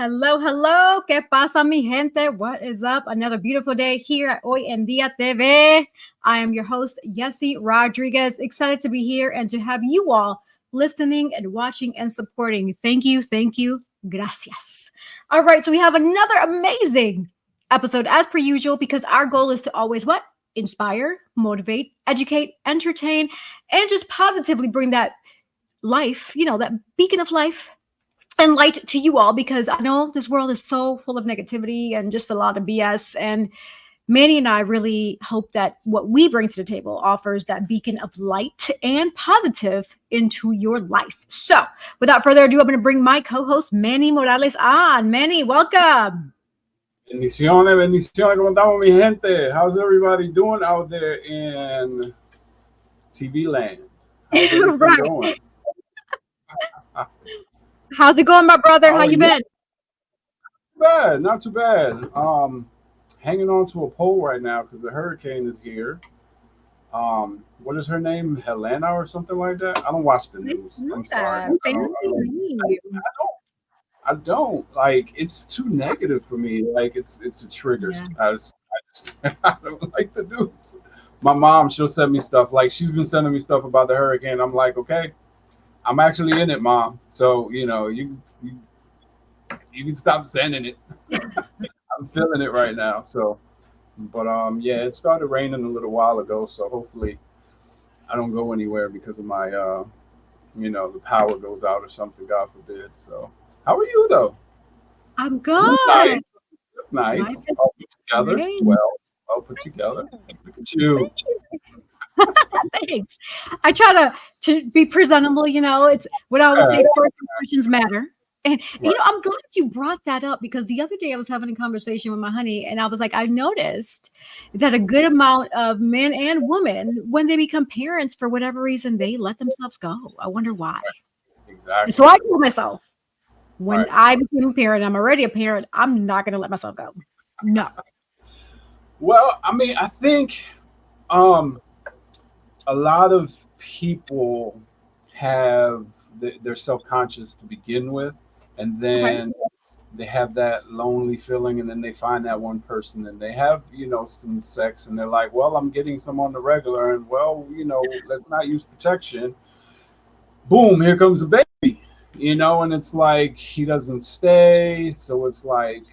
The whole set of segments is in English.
Hello, hello. ¿Qué pasa, mi gente? What is up? Another beautiful day here at Hoy En Día TV. I am your host, Yessie Rodriguez. Excited to be here and to have you all listening and watching and supporting. Thank you. Gracias. All right, so we have another amazing episode as per usual because our goal is to always what? Inspire, motivate, educate, entertain, and just positively bring that life, that beacon of life and light to you all, because I know this world is so full of negativity and just a lot of BS. And Manny and I really hope that what we bring to the table offers that beacon of light and positive into your life. So without further ado, I'm going to bring my co-host Manny Morales on. Manny, welcome. Bendiciones, ¿cómo estamos, mi gente? How's everybody doing out there in TV land? How's right. Going? How's it going, my brother? How you been? Not too bad. Hanging on to a pole right now because the hurricane is here. What is her name? Helena or something like that? I don't watch the news. I'm sorry. I don't. Like, it's too negative for me. Like, it's a trigger. Yeah. I don't like the news. My mom, she'll send me stuff. Like, she's been sending me stuff about the hurricane. I'm like, okay, I'm actually in it, Mom. So, you can stop sending it. I'm feeling it right now. So, but yeah, it started raining a little while ago. So hopefully I don't go anywhere because of my, the power goes out or something, God forbid. So how are you though? I'm good. Nice. All put together. Great. Well, all put together. Look at you. Thanks. I try to be presentable. It's what I always say. First impressions matter. And right. I'm glad you brought that up because the other day I was having a conversation with my honey, and I was like, I noticed that a good amount of men and women, when they become parents, for whatever reason, they let themselves go. I wonder why. Exactly. And so I told myself, when I became a parent, I'm already a parent, I'm not going to let myself go. No. Well, I mean, I think a lot of people they're self-conscious to begin with, and then they have that lonely feeling, and then they find that one person, and they have some sex, and they're like, well, I'm getting some on the regular, and well, let's not use protection. Boom, here comes a baby, and it's like he doesn't stay, so it's like,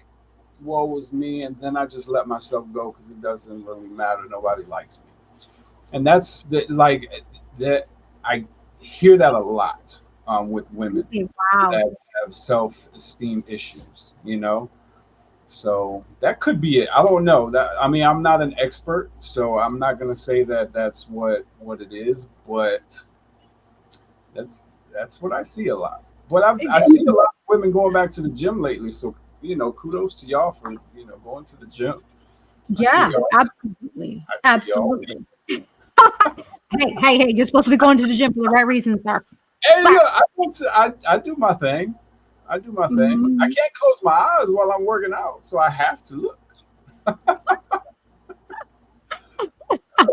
woe is me, and then I just let myself go because it doesn't really matter. Nobody likes me, and that's that. I hear that a lot with women that have self-esteem issues, so that could be it. I don't know. I'm not an expert, so I'm not going to say that that's what it is, but that's what I see a lot. But I see a lot of women going back to the gym lately, so kudos to y'all for going to the gym. Yeah, absolutely. Hey, you're supposed to be going to the gym for the right reasons, sir. Hey, I do my thing. I can't close my eyes while I'm working out, so I have to look.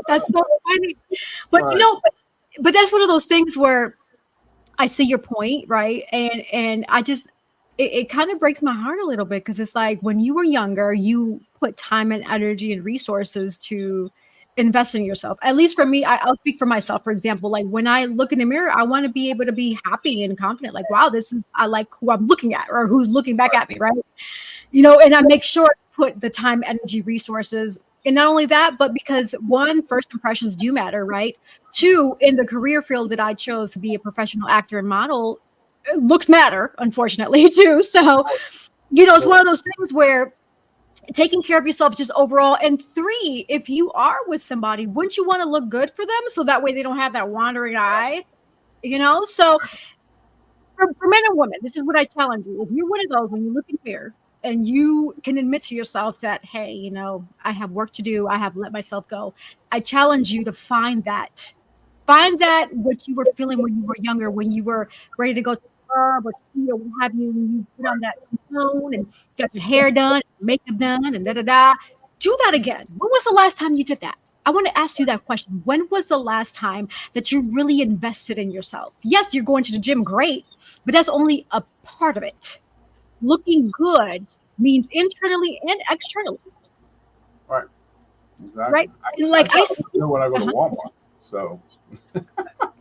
That's so funny. But but that's one of those things where I see your point, right? And I just it kind of breaks my heart a little bit because it's like when you were younger, you put time and energy and resources to invest in yourself. At least for me, I'll speak for myself. For example, like when I look in the mirror, I want to be able to be happy and confident. Like, wow, I like who I'm looking at or who's looking back at me, right? And I make sure I put the time, energy, resources. And not only that, but because one, first impressions do matter, right? Two, in the career field that I chose to be a professional actor and model, looks matter, unfortunately, too. So, it's one of those things where taking care of yourself just overall. And three, if you are with somebody, wouldn't you want to look good for them so that way they don't have that wandering eye? So for men and women, this is what I challenge you. If you're one of those, when you look in the mirror and you can admit to yourself that, hey, I have work to do, I have let myself go, I challenge you to find that what you were feeling when you were younger, when you were ready to go to or what have you, when you put on that tone and got your hair done, makeup done, and da-da-da. Do that again. When was the last time you did that? I want to ask you that question. When was the last time that you really invested in yourself? Yes, you're going to the gym, great, but that's only a part of it. looking good means internally and externally, Right. Exactly. right? And I like try to do when I go to Walmart. So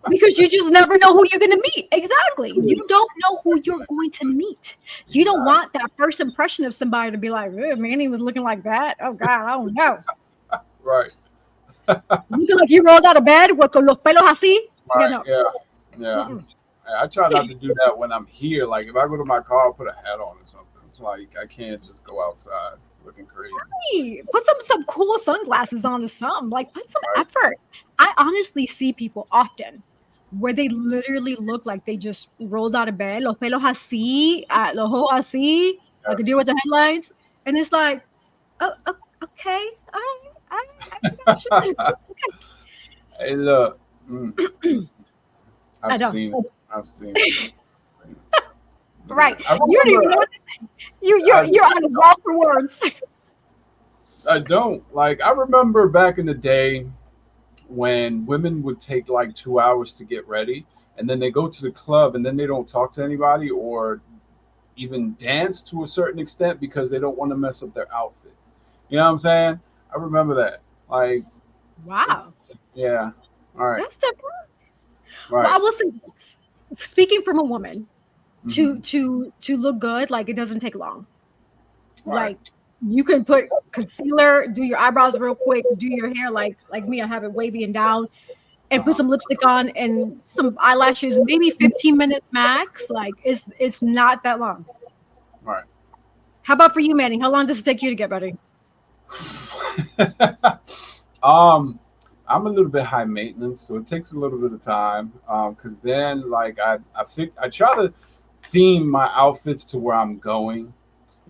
because you just never know who you're going to meet. Exactly. You don't know who you're going to meet. You don't want that first impression of somebody to be like, Manny was looking like that. Oh God, I don't know. right. Looking like you rolled out of bed with los pelos así. You Right. know. Yeah. Yeah. Mm-mm. I try not to do that when I'm here. Like if I go to my car, I'll put a hat on or something. Like I can't just go outside looking crazy. Hey, put some cool sunglasses on or something. Like put some Right. effort. I honestly see people often where they literally look like they just rolled out of bed, los pelos así, los ojos así, like a deal with Yes. the headlines, and it's like, oh, okay, I got you. Hey, look. I I've don't. seen it. I've seen it. Right. I You don't even know remember. what to say. You're on the loss for words. I don't like. I remember back in the day when women would take like 2 hours to get ready, and then they go to the club, and then they don't talk to anybody or even dance to a certain extent because they don't want to mess up their outfit. You know what I'm saying? I remember that. Like, it's Wow. yeah. All right. That's different. Well, I Right. will say this. Speaking from a woman, to Hmm. to to look good, like it doesn't take long. Right. Like you can put concealer, do your eyebrows real quick, do your hair like me, I have it wavy and down, and put Uh-huh. some lipstick on and some eyelashes, maybe 15 minutes max. Like it's not that long. Right. How about for you, Manny? How long does it take you to get ready? um, I'm a little bit high maintenance, so it takes a little bit of time. Because then like I try to theme my outfits to where I'm going,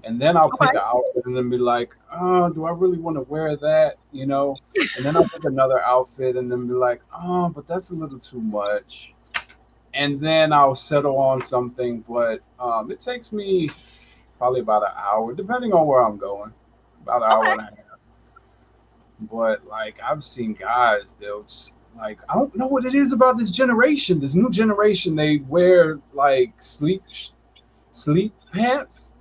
and then I'll pick Okay. an outfit and then be like, oh, do I really want to wear that? You know, and then I'll pick another outfit and then be like, oh, but that's a little too much. And then I'll settle on something, but it takes me probably about an hour, depending on where I'm going, about an hour Okay. and a half. But like I've seen guys, they'll just, like I don't know what it is about this generation, this new generation. They wear like sleep pants,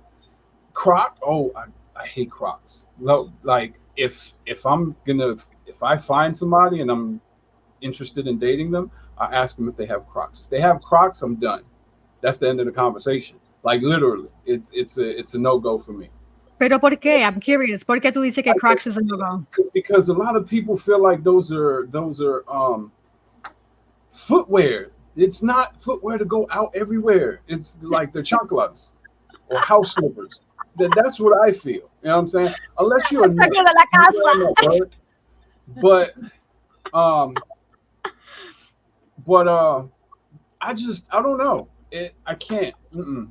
Croc. Oh, I hate Crocs. No, like if I find somebody and I'm interested in dating them, I ask them if they have Crocs. If they have Crocs, I'm done. That's the end of the conversation. Like literally, it's a no go for me. Pero ¿por qué? I'm curious. ¿Por qué tú dices que I Crocs is a no-go? because a lot of people feel like those are footwear. It's not footwear to go out everywhere. It's like the chanclas or house slippers. That's what I feel. You know what I'm saying? Unless you're a nurse, Sacarlo de la you wear them at casa. work. But um, but I don't know. I can't. Mm-mm.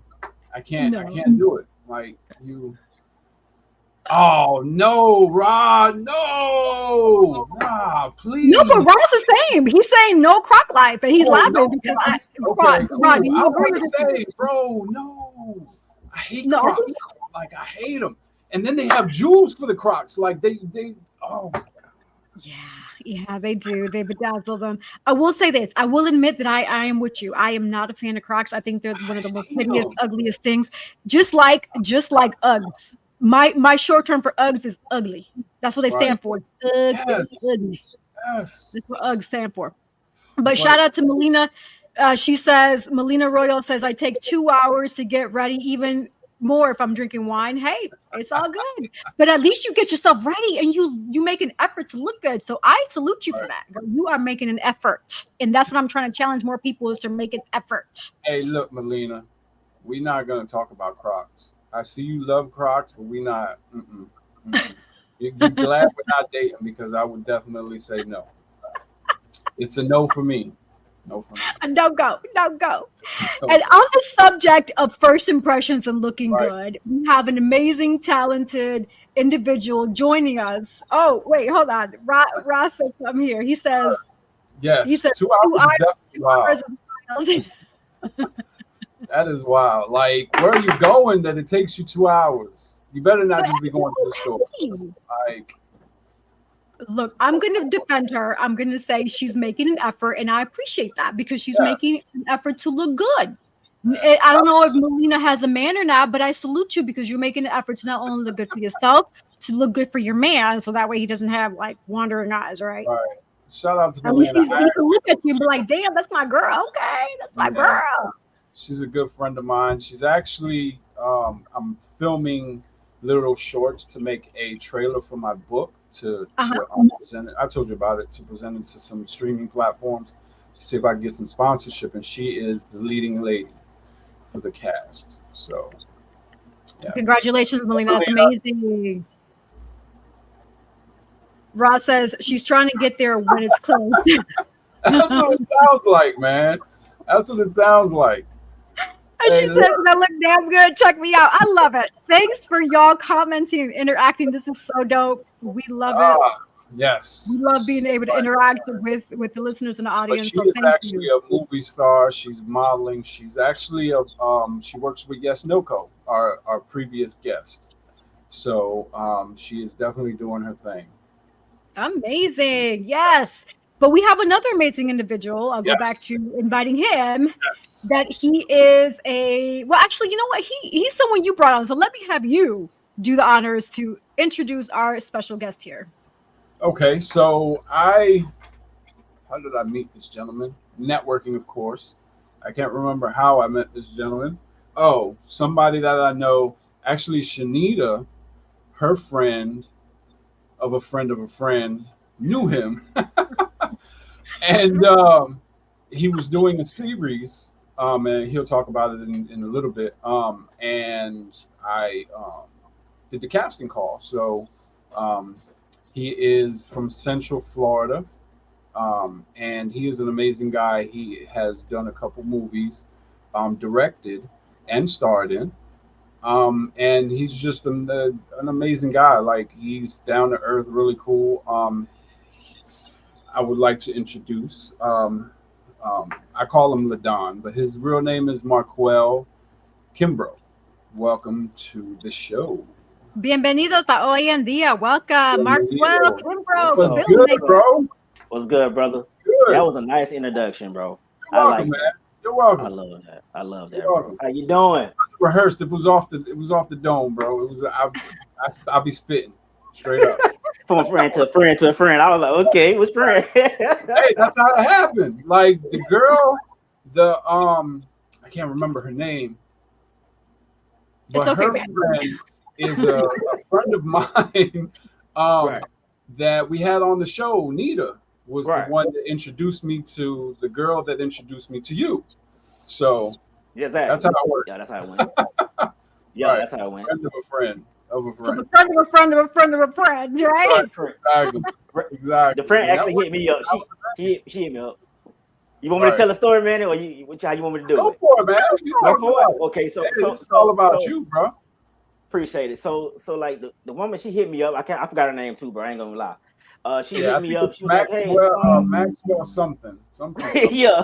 I No. can't do it. Like you. Oh no, Rod! No, Rod! No, but Please. Rod's the same. He's saying no Croc life, and he's Oh laughing no, because okay, Rod, cool. do I you don't agree want or to disagree? say, bro. No, I hate No, I Crocs. think Like I hate them. And then they have jewels for the Crocs. Like they. Oh my God. yeah, they do. They bedazzle them. I will say this. I will admit that I am with you. I am not a fan of Crocs. I think they're one of the I most hate hideous, them. ugliest things. Just like Uggs. My short term for Uggs is ugly. That's what they Right. stand for. Ugg is Yes. ugly. Yes. That's what Uggs stand for. But shout But out to Melina. She says, Melina Royal says, I take 2 hours to get ready, even more if I'm drinking wine. Hey, it's all good. But at least you get yourself ready and you make an effort to look good. So I salute you for right. that. Girl. You are making an effort. And that's what I'm trying to challenge more people is to make an effort. Hey, look, Melina. We're not gonna talk about Crocs. I see you love Crocs, but we not. Mm-mm, mm-mm. You glad we're not dating because I would definitely say no. It's a no for me. No for me. And don't go. Don't go. No And for on the subject of first impressions and looking right. good, we have an amazing, talented individual joining us. Oh, wait, hold on. Ross said something here. He Yes, said two two hours is hours, definitely 2 hours wild. is wild. That is wild. Like, where are you going that it takes you 2 hours? You better not But just be going to the store. hey, Like, look, I'm going to defend her. I'm going to say she's making an effort, and I appreciate that because she's yeah, making an effort to look good. I don't know if Melina has a man or not, but I salute you because you're making an effort to not only look good for yourself, to look good for your man, so that way he doesn't have like wandering eyes, right? Right. Shout out to At least Melina. he can look at you and be like, "Damn, that's my girl." Okay, that's my Yeah, girl. she's a good friend of mine. She's actually, I'm filming little shorts to make a trailer for my book to Uh-huh. present it. I told you about it, to present it to some streaming platforms to see if I can get some sponsorship. And she is the leading lady for the cast. So yes, Congratulations, Melina. That's Melina. amazing. Ross says she's trying to get there when it's closed. That's what it sounds like, man. That's what it sounds like. And she Hey, says, look, "That look damn good. Check me out." I love it. Thanks for y'all commenting and interacting. This is so dope. We love it. ah, yes. We love being able to interact with the listeners and the But audience. she So is thank actually you. a movie star. She's modeling. She's actually a she works with Yes Noco, our previous guest. So she is definitely doing her thing. Amazing. Yes. But we have another amazing individual. I'll go back Yes. to inviting him. Yes. That he is well, actually, you know what? He's someone you brought on. So let me have you do the honors to introduce our special guest here. Okay. So how did I meet this gentleman? Networking, of course. I can't remember how I met this gentleman. Oh, somebody that I know. Actually, Shanita, her friend of a friend, knew him, and he was doing a series, and he'll talk about it in a little bit. And I did the casting call. So um, he is from Central Florida, and he is an amazing guy. He has done a couple movies, directed and starred in. And he's just an amazing guy. Like, he's down to earth, really cool. I would like to introduce. I call him Ladon, but his real name is Marquel Kimbrough. Welcome to the show. Bienvenidos a Hoy En Día. Welcome, Marquel Bienvenido. Kimbrough, What's So, good, filmmaker. bro? what's good, brother? That Good. was a nice introduction, bro. You're I welcome, like man. that. You're I welcome. love that. I love You're that, bro. welcome. How you doing? It was rehearsed. It was off the dome, bro. It was I'll be spitting straight up. From a friend to a friend to a friend. I was like, okay, what's friend? Hey, that's how it happened. Like, the girl, I can't remember her name, It's but okay, her man. friend is a friend of mine, um, Right, that we had on the show. Nita was the right. one that introduced me to the girl that introduced me to you. So that's Exactly. how it worked. Yeah, that's how it went. Yeah, Right. that's how it went. Friend of a friend of a So the friend. friend of a friend of a friend of a friend, Right. right? Friend- Exactly. The Exactly. friend And that actually worked. hit me up. That was She hit me up. You want me to right. tell a story, man, or how you want me to do Go it? for it, man. You Go talk for about it. it. Okay, Hey, this is all about you, bro. appreciate it. So like the woman, she hit me up. I forgot her name too, bro. I ain't gonna lie. She Yeah, hit I me think up. it's She was like, "Hey, Maxwell something. yeah."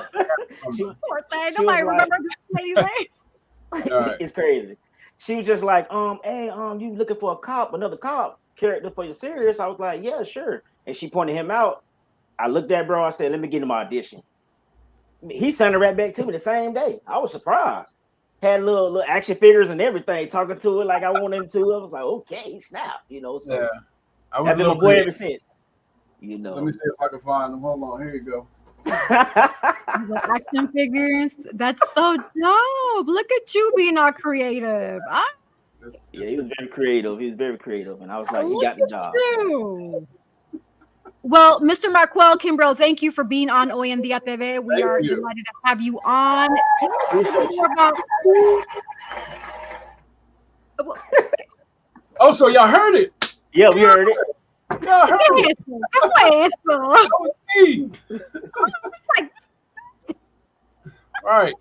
she Something. Poor thing. she was Nobody like, remembers this lady's name. All right. "It's crazy." She was just like, hey, you looking for another cop character for your series?" I was like, "Yeah, sure." And she pointed him out. I looked at bro. I said, "Let me get him my audition." He sent it right back to me the same day. I was surprised. Had little action figures and everything, talking to it like I wanted to. I was like, "Okay, snap," Yeah. So I was I've a been my little boy ever creative. since. Let me see if I can find them. Hold on. Here you go. The action figures. That's so dope. Look at you being all creative. Yeah, he was very creative. He was very creative, and I was like, "You Look got the at job." you. Well, Mr. Marquel Kimbrough, thank you for being on Hoy En Día TV. We Thank are you. delighted to have you on. Tell us a little Appreciate bit you. more about. Oh, so y'all heard it. Yeah, we heard it. Y'all heard it. ¿Qué fue eso? That was me. It's like, All right.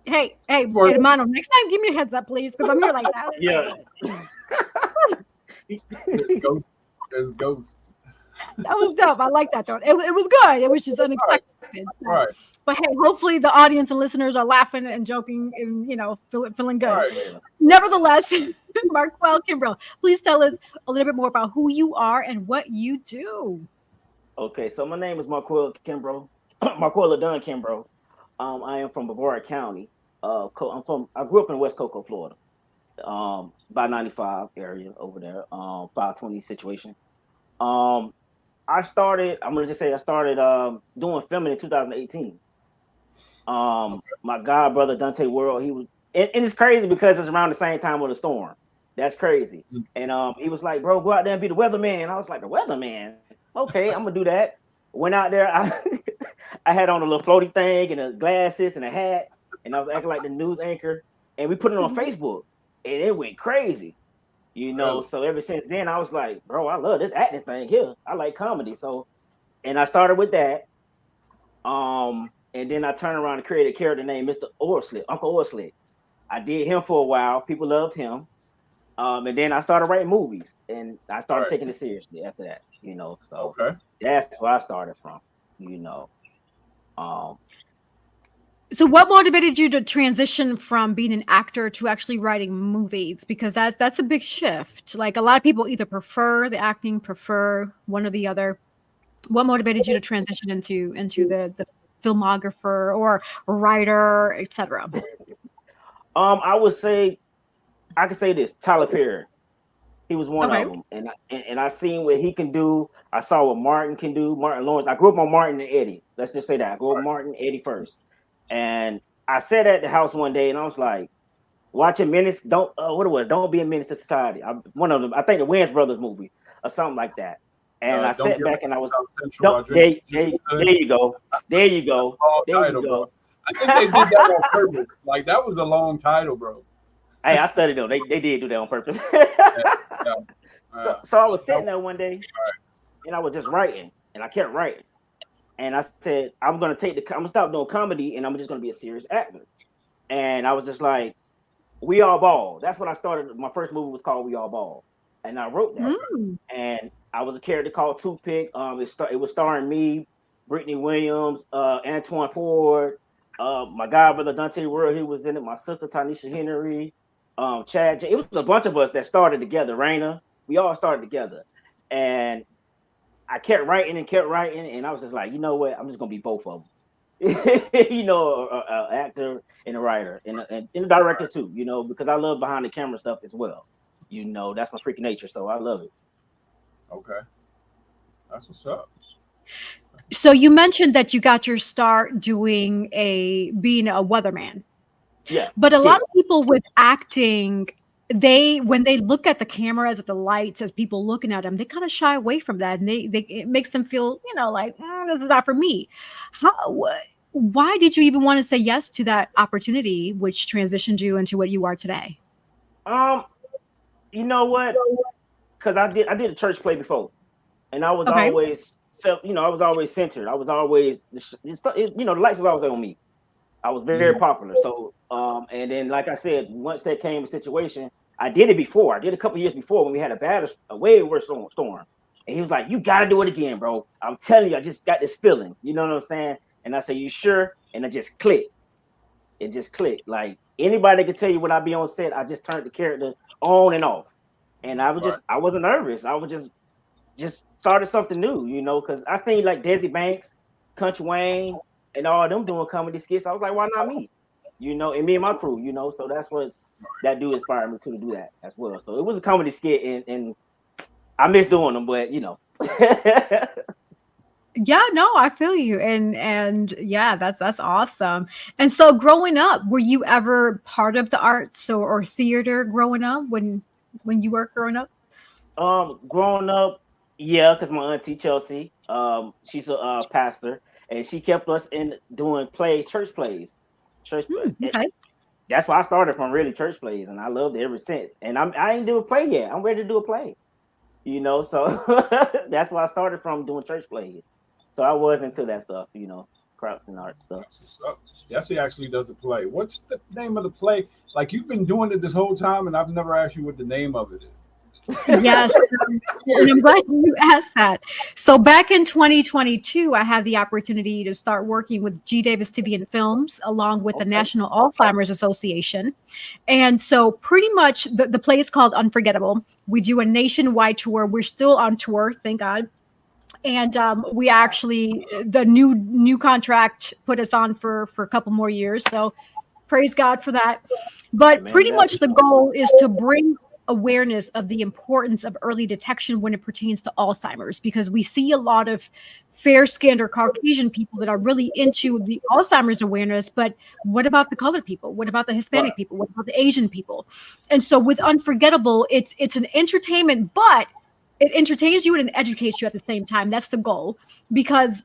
hey, For- hermano, next time give me a heads up, please, because I'm here like that. Yeah. There's ghosts. There's ghosts. That was dope. I like that though. It was good. It was just unexpected. So. All right. But hey, hopefully the audience and listeners are laughing and joking and feeling good. All right. Yeah. Nevertheless, Marquel Kimbrough, please tell us a little bit more about who you are and what you do. Okay, so my name is Marquel Kimbrough. Marquel Ladon Kimbrough. I am from Brevard County. I grew up in West Cocoa, Florida. By 95 area over there, 520 situation. I'm gonna just say I started doing filming in 2018. My god brother Dante World, he was, and it's crazy because it's around the same time with the storm. That's crazy. And he was like, bro, go out there and be the weatherman. I was like, the weatherman? Okay, I'm gonna do that. Went out there, I had on a little floaty thing and the glasses and a hat, and I was acting like the news anchor, and we put it on Facebook, and it went crazy. So ever since then, I was like, bro, I love this acting thing here. I like comedy. So, and I started with that. And then I turned around and created a character named Mr. Orslet, Uncle Orslet. I did him for a while. People loved him. And then I started writing movies, and I started taking it seriously after that, So that's where I started from, So what motivated you to transition from being an actor to actually writing movies? Because that's a big shift. Like a lot of people either prefer the acting, prefer one or the other. What motivated you to transition into the filmographer or writer, etc.? I would say, I could say this: Tyler Perry. He was one of them, and I seen what he can do. I saw what Martin can do. Martin Lawrence. I grew up on Martin and Eddie. Let's just say that I grew up on Martin, Eddie first. And I sat at the house one day and I was like, watching Menace, Don't Be a Menace to Society. One of them, I think the Wayans Brothers movie or something like that. And I sat back and I was, there you go. There you go. There you go. I think they did that on purpose. Like, that was a long title, bro. Hey, I studied them. They did do that on purpose. So I was sitting there one day and I was just writing, and I kept writing. And I said, I'm gonna stop doing comedy, and I'm just gonna be a serious actor. And I was just like, We All Ball. That's when I started. My first movie was called We All Ball, and I wrote that. And I was a character called Toothpick. It was starring me, Brittany Williams, Antoine Ford, my god brother Dante World. He was in it. My sister Tanisha Henry, Chad. It was a bunch of us that started together. Raina. We all started together, and I kept writing, and I was just like, you know what? I'm just gonna be both of them. An actor and a writer, and a director too. Because I love behind the camera stuff as well. That's my freaking nature, so I love it. Okay, that's what's up. So you mentioned that you got your start being a weatherman. Yeah, but a lot of people with acting, when they look at the cameras, at the lights, as people looking at them, they kind of shy away from that, and it makes them feel, like this is not for me. Why did you even want to say yes to that opportunity, which transitioned you into what you are today? You know what? Because I did a church play before, and I was always, I was always centered. I was always, the lights was always on me. I was very popular. So, and then, like I said, once that came a situation, I did it before. I did a couple years before when we had a way worse storm. And he was like, you got to do it again, bro. I'm telling you, I just got this feeling. You know what I'm saying? And I said, you sure? And it just clicked. It just clicked. Like, anybody could tell you when I be on set, I just turned the character on and off. And I wasn't nervous. I was just started something new, because I seen like Desi Banks, Country Wayne, and all them doing comedy skits. I was like, why not me? And me and my crew, so that's what that dude inspired me to do that as well. So it was a comedy skit, and I miss doing them, but Yeah, no, I feel you. And yeah, that's awesome. And so growing up, were you ever part of the arts or theater growing up when you were growing up? Growing up, yeah, because my auntie Chelsea, she's a pastor. And she kept us in doing church plays. Okay. That's why I started from, really, church plays, and I loved it ever since. And I ain't do a play yet. I'm ready to do a play. So that's why I started from, doing church plays. So I was into that stuff, crafts and art stuff. Jesse actually does a play. What's the name of the play? Like, you've been doing it this whole time, and I've never asked you what the name of it is. Yes, and I'm glad you asked that. So back in 2022, I had the opportunity to start working with G. Davis TV and Films, along with the National Alzheimer's Association. And so pretty much the play is called Unforgettable. We do a nationwide tour. We're still on tour, thank God. And we actually, the new contract put us on for a couple more years. So Praise God for that. But pretty much the goal is to bring awareness of the importance of early detection when it pertains to Alzheimer's, because we see a lot of fair-skinned or Caucasian people that are really into the Alzheimer's awareness, but what about the colored people? What about the Hispanic people? What about the Asian people? And so with Unforgettable, it's an entertainment, but it entertains you and it educates you at the same time. That's the goal, because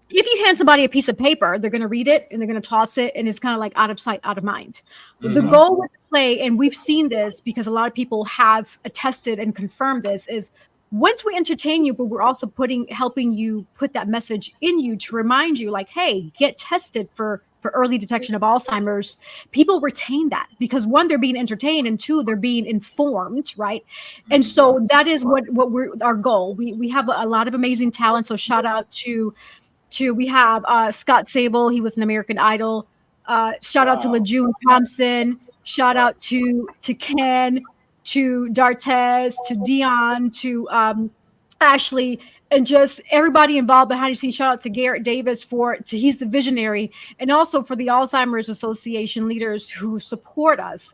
if you hand somebody a piece of paper, they're going to read it and they're going to toss it, and it's kind of like out of sight, out of mind. Mm-hmm. The goal with the play, and we've seen this because a lot of people have attested and confirmed this, is once we entertain you, but we're also helping you put that message in you to remind you, like, hey, get tested for early detection of Alzheimer's. People retain that because, one, they're being entertained, and two, they're being informed, right? And so that is what we're our goal. We have a lot of amazing talent. So shout out to we have Scott Sable. He was an American Idol. Shout out to LaJune Thompson. Shout out to Ken, to Dartez, to Dion, to Ashley, and just everybody involved behind the scenes. Shout out to Garrett Davis he's the visionary, and also for the Alzheimer's Association leaders who support us,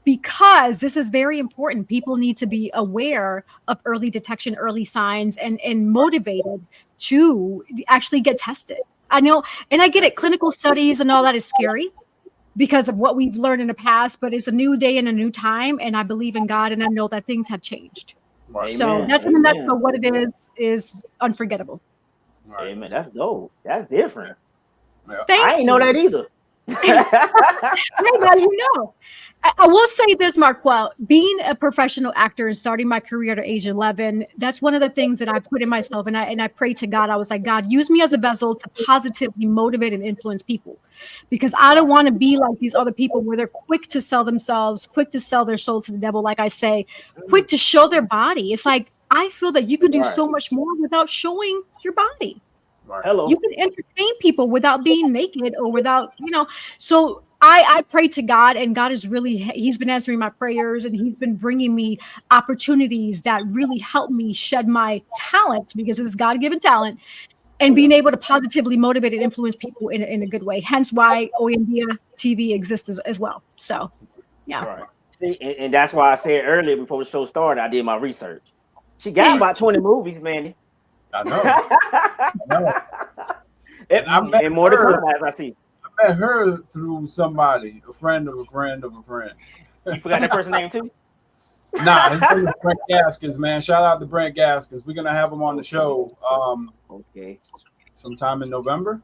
because this is very important. People need to be aware of early detection, early signs, and motivated to actually get tested. I know, and I get it. Clinical studies and all that is scary because of what we've learned in the past, but it's a new day and a new time, and I believe in God, and I know that things have changed. Right. So that's in a nutshell what it is Unforgettable. Right. Amen. That's dope. That's different. Yeah. I didn't know that either. Well, you know, I will say this, Marquel, being a professional actor and starting my career at age 11, that's one of the things that I put in myself, and I prayed to God. I was like, God, use me as a vessel to positively motivate and influence people, because I don't want to be like these other people where they're quick to sell themselves, quick to sell their soul to the devil, like I say, quick to show their body. It's like, I feel that you can do so much more without showing your body. Hello. You can entertain people without being naked or without, so I pray to God, and God he's been answering my prayers, and he's been bringing me opportunities that really help me shed my talent, because it's God-given talent, and being able to positively motivate and influence people in a good way. Hence why Hoy En Día TV exists as well. So, yeah. Right. See, and that's why I said earlier before the show started, I did my research. She got about 20 movies, man. I know. And more to come, as I see. I met her through somebody, a friend of a friend of a friend. You forgot that person's name too? Nah, his name is Brent Gaskins, man. Shout out to Brent Gaskins. We're gonna have him on the show. Okay. Sometime in November.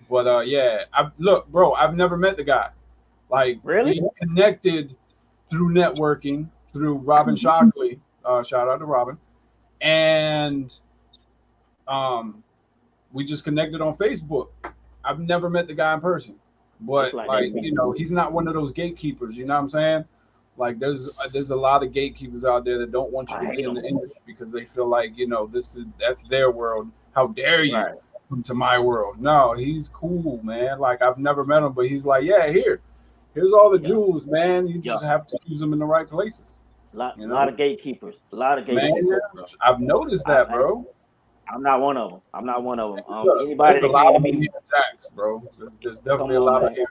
But yeah, look, bro, I've never met the guy. Like, really? We connected through networking through Robin Shockley. Shout out to Robin. And we just connected on Facebook. I've never met the guy in person, but he's not one of those gatekeepers. You know what I'm saying? Like, there's a lot of gatekeepers out there that don't want you to get in the industry because they feel like, that's their world. How dare you come to my world? No, he's cool, man. Like, I've never met him, but he's like, yeah, here's all the jewels, man. You just have to use them in the right places. A lot of gatekeepers. A lot of gatekeepers. Man, I've noticed that, bro. I'm not one of them. Anybody that came to me, Jacks, bro. There's definitely a lot of Jacks.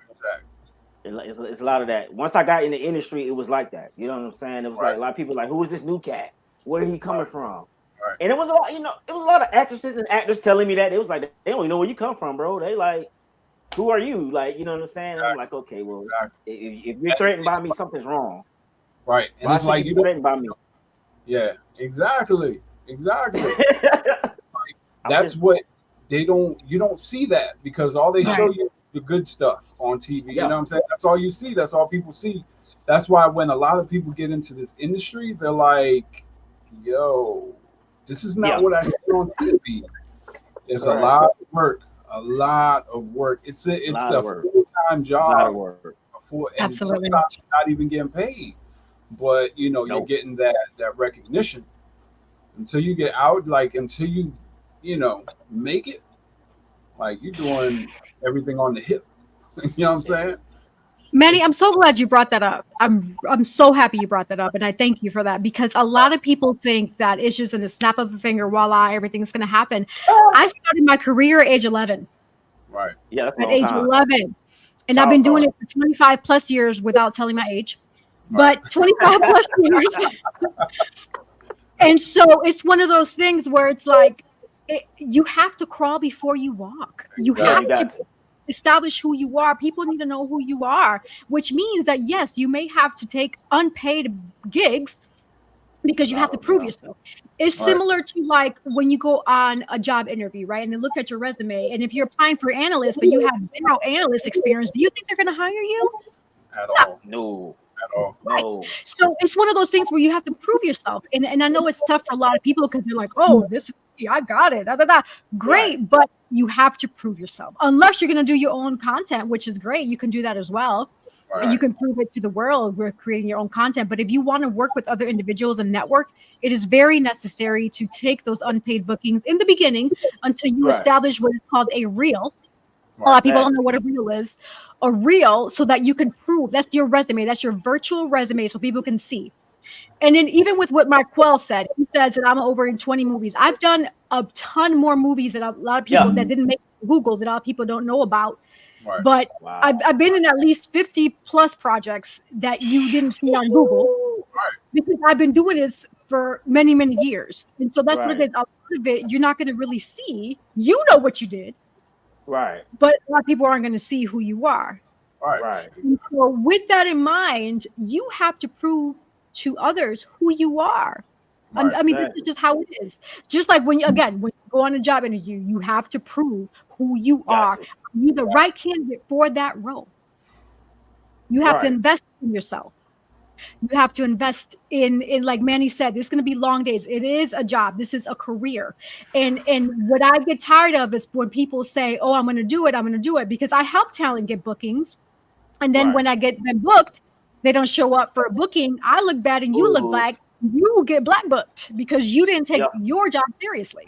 It's a lot of that. Once I got in the industry, it was like that. You know what I'm saying? It was like a lot of people like, who is this new cat? Where he coming from? Right. And it was a lot, it was a lot of actresses and actors telling me that. It was like, they don't even know where you come from, bro. They like, who are you? Like, you know what I'm saying? Exactly. I'm like, okay, well, if you're threatened by me, something's wrong. Right. And it's like, you're threatened by me. Yeah, exactly. That's what you don't see that, because all they show you the good stuff on TV. You know what I'm saying? That's all you see. That's all people see. That's why when a lot of people get into this industry, they're like, yo, this is not what I hear on TV. There's a lot of work. It's a full-time job. And sometimes you're not even getting paid. But you're getting that recognition until you get out, like until you make it, like you're doing everything on the hip. You know what I'm saying? Manny, I'm so glad you brought that up. I'm so happy you brought that up, and I thank you for that, because a lot of people think that it's just in a snap of a finger, voila, everything's going to happen. I started my career at age 11. Right. Yeah. At age 11. And I've been doing it for 25 plus years without telling my age, but 25 plus years. And so it's one of those things where it's like, you have to crawl before you walk. You have to establish who you are. People need to know who you are, which means that, yes, you may have to take unpaid gigs because you have to prove yourself. It's similar to like when you go on a job interview, right? And they look at your resume. And if you're applying for analyst, but you have 0 analyst experience, do you think they're going to hire you? At all. No. At all. Right. No. So it's one of those things where you have to prove yourself. And I know it's tough for a lot of people because they're like, oh, this, I got it. Da, da, da. Great. But you have to prove yourself. Unless you're going to do your own content, which is great. You can do that as well. And you can prove it to the world with creating your own content. But if you want to work with other individuals and network, it is very necessary to take those unpaid bookings in the beginning until you establish what is called a reel. A lot of people don't know what a reel is. A reel, so that you can prove that's your resume. That's your virtual resume, so people can see. And then even with what Marquel said, he says that I'm over in 20 movies. I've done a ton more movies than a lot of people that didn't make Google, that a lot of people don't know about. But I've been in at least 50 plus projects that you didn't see on Google because I've been doing this for many, many years. And so that's what it is. A lot of it, you're not going to really see. You know what you did. But a lot of people aren't going to see who you are. And so with that in mind, you have to prove to others who you are. I mean, this is just how it is. Just like when you go on a job interview, you have to prove who you are. You're the right candidate for that role. You have to invest in yourself. You have to invest in like Manny said, there's going to be long days. It is a job. This is a career. And what I get tired of is when people say, oh, I'm going to do it because I help talent get bookings. And then when I get them booked, they don't show up for a booking. I look bad and you look black. You get black booked because you didn't take your job seriously.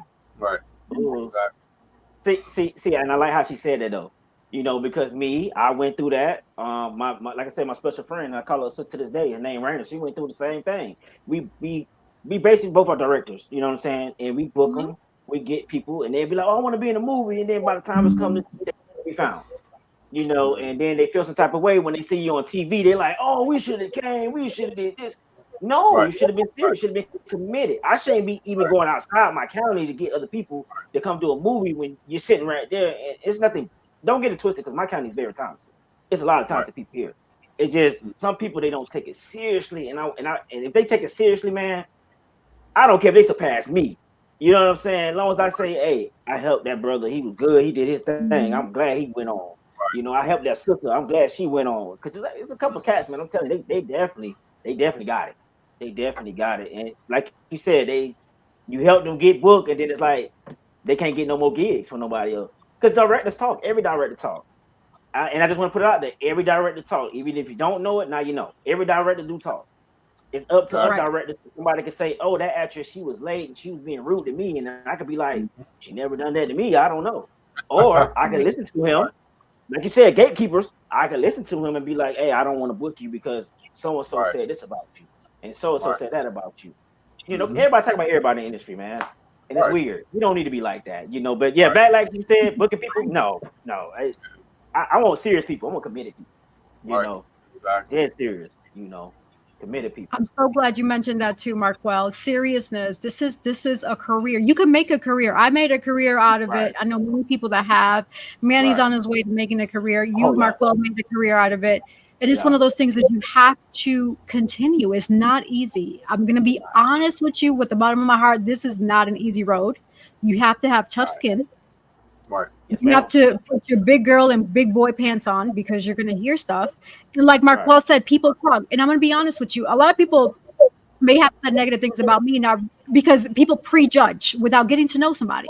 See, and I like how she said that though. You know, because I went through that. My like I said, my special friend, I call her sister to this day. Her name Raina. She went through the same thing. We basically both are directors. You know what I'm saying? And we book them. We get people, and they'll be like, "Oh, I want to be in a movie." And then by the time it's come, they be found. You know, and then they feel some type of way when they see you on TV. They're like, "Oh, we should have came. We should have did this." No, you should have been serious. You should have been committed. I shouldn't be even going outside my county to get other people to come do a movie when you're sitting right there. And it's nothing. Don't get it twisted, because my county is very talented. It's a lot of talented people here. It's just some people, they don't take it seriously. And if they take it seriously, man, I don't care if they surpass me. You know what I'm saying? As long as I say, hey, I helped that brother. He was good. He did his thing. I'm glad he went on. You know, I helped that sister. I'm glad she went on. Because it's a couple of cats, man. I'm telling you, they definitely got it. They definitely got it. And like you said, you help them get booked, and then it's like they can't get no more gigs from nobody else. Because directors talk. Every director talk. And I just want to put it out there. Every director talk. Even if you don't know it, now you know. Every director do talk. It's up to us directors. Somebody can say, oh, that actress, she was late and she was being rude to me. And I could be like, she never done that to me. I don't know. Or I can listen to him. Like you said, gatekeepers. I can listen to him and be like, hey, I don't want to book you because so-and-so said this about you. And so-and-so said that about you. You know, everybody talk about everybody in the industry, man. And it's weird. We don't need to be like that, you know. But yeah, back like you said, booking people, no. I want serious people. I want committed people. You know, dead serious. You know, committed people. I'm so glad you mentioned that too, Marquel. Seriousness. This is a career. You can make a career. I made a career out of it. I know many people that have. Manny's on his way to making a career. You, Marquel, made a career out of it. And it's one of those things that you have to continue. It's not easy. I'm going to be honest with you with the bottom of my heart. This is not an easy road. You have to have tough skin. You have to put your big girl and big boy pants on because you're going to hear stuff. And like Marquel said, people talk. And I'm going to be honest with you. A lot of people may have said negative things about me now because people prejudge without getting to know somebody.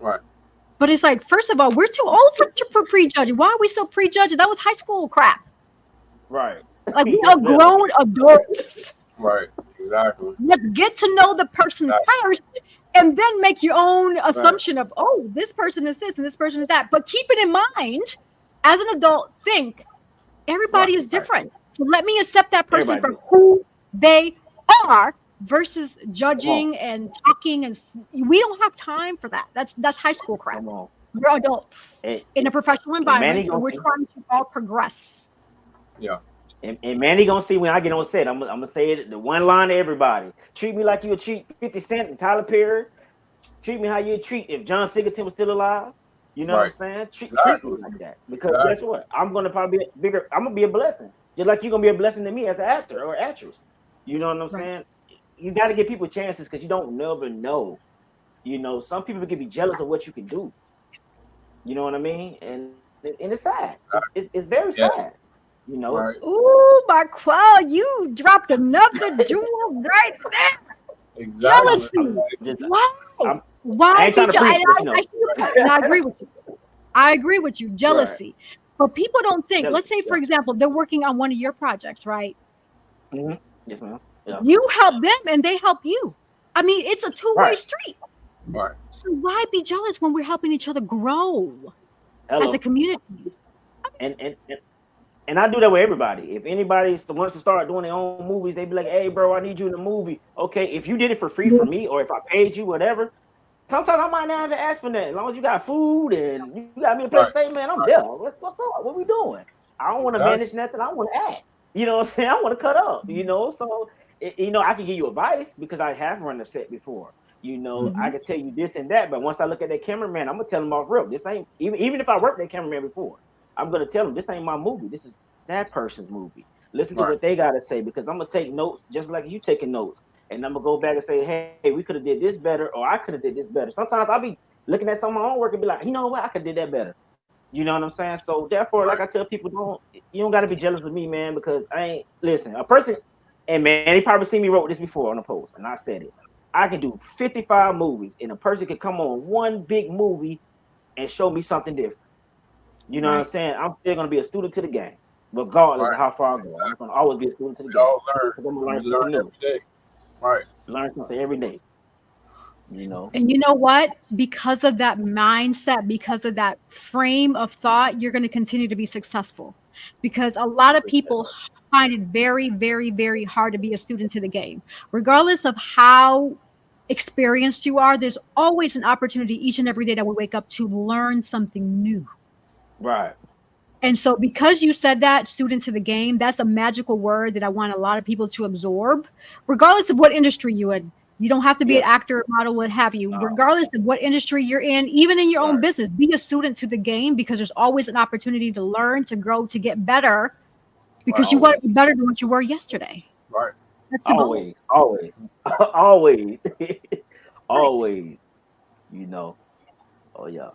But it's like, first of all, we're too old for prejudging. Why are we still prejudging? That was high school crap. Like, we are grown adults. Exactly. Let's get to know the person first and then make your own assumption of, oh, this person is this and this person is that. But keep it in mind, as an adult, think everybody is different. So let me accept that person for who they are versus judging and talking. And we don't have time for that. That's high school crap. We're adults in a professional environment, and we're trying to all progress. Yeah. And Manny gonna see when I get on set. I'm gonna say it the one line to everybody. Treat me like you would treat 50 Cent and Tyler Perry. Treat me how you'd treat if John Singleton was still alive. You know what I'm saying? Treat me like that. Because guess what? I'm gonna probably be bigger. I'm gonna be a blessing, just like you're gonna be a blessing to me as an actor or actress. You know what I'm saying? You got to give people chances because you don't never know. You know, some people can be jealous of what you can do. You know what I mean? And it's sad. It's very sad. You know. Right. Ooh, Marquel, you dropped another jewel right there. Exactly. Jealousy. Why? Why did you? I agree with you. I agree with you. Jealousy. Right. But people don't think. Jealousy, let's say, for example, they're working on one of your projects, right? Mm-hmm. Yes, ma'am. Yeah. You help them, and they help you. I mean, it's a two-way street. Right. So why be jealous when we're helping each other grow as a community? And I do that with everybody. If anybody wants to start doing their own movies, they be like, "Hey, bro, I need you in the movie." Okay, if you did it for free for me, or if I paid you, whatever. Sometimes I might not have to ask for that. As long as you got food and you got me a place to stay, man, I'm there. What's up? What we doing? I don't want to manage nothing. I want to act. You know what I'm saying? I want to cut up. You know, so I can give you advice because I have run the set before. You know, I can tell you this and that, but once I look at that cameraman, I'm gonna tell him off rip. This ain't even if I worked that cameraman before. I'm gonna tell them this ain't my movie. This is that person's movie. Listen to what they gotta say because I'm gonna take notes just like you taking notes, and I'm gonna go back and say, hey, we could have did this better, or I could have did this better. Sometimes I'll be looking at some of my own work and be like, you know what, I could have did that better. You know what I'm saying? So therefore, like I tell people, you don't gotta be jealous of me, man, because a person, and man, they probably seen me wrote this before on a post, and I said it. I can do 55 movies, and a person can come on one big movie and show me something different. You know what I'm saying? I'm still gonna be a student to the game, regardless of how far I go. I'm gonna always be a student to the game. I'm gonna learn something new. Right. Learn something every day. You know. And you know what? Because of that mindset, because of that frame of thought, you're gonna continue to be successful. Because a lot of people find it very, very, very hard to be a student to the game. Regardless of how experienced you are, there's always an opportunity each and every day that we wake up to learn something new. Right. And so because you said that, student to the game, that's a magical word that I want a lot of people to absorb, regardless of what industry you're in. You don't have to be an actor, model, what have you. Regardless of what industry you're in, even in your own business, be a student to the game because there's always an opportunity to learn, to grow, to get better because you want to be better than what you were yesterday. Right. That's the always. You know. Oh yeah.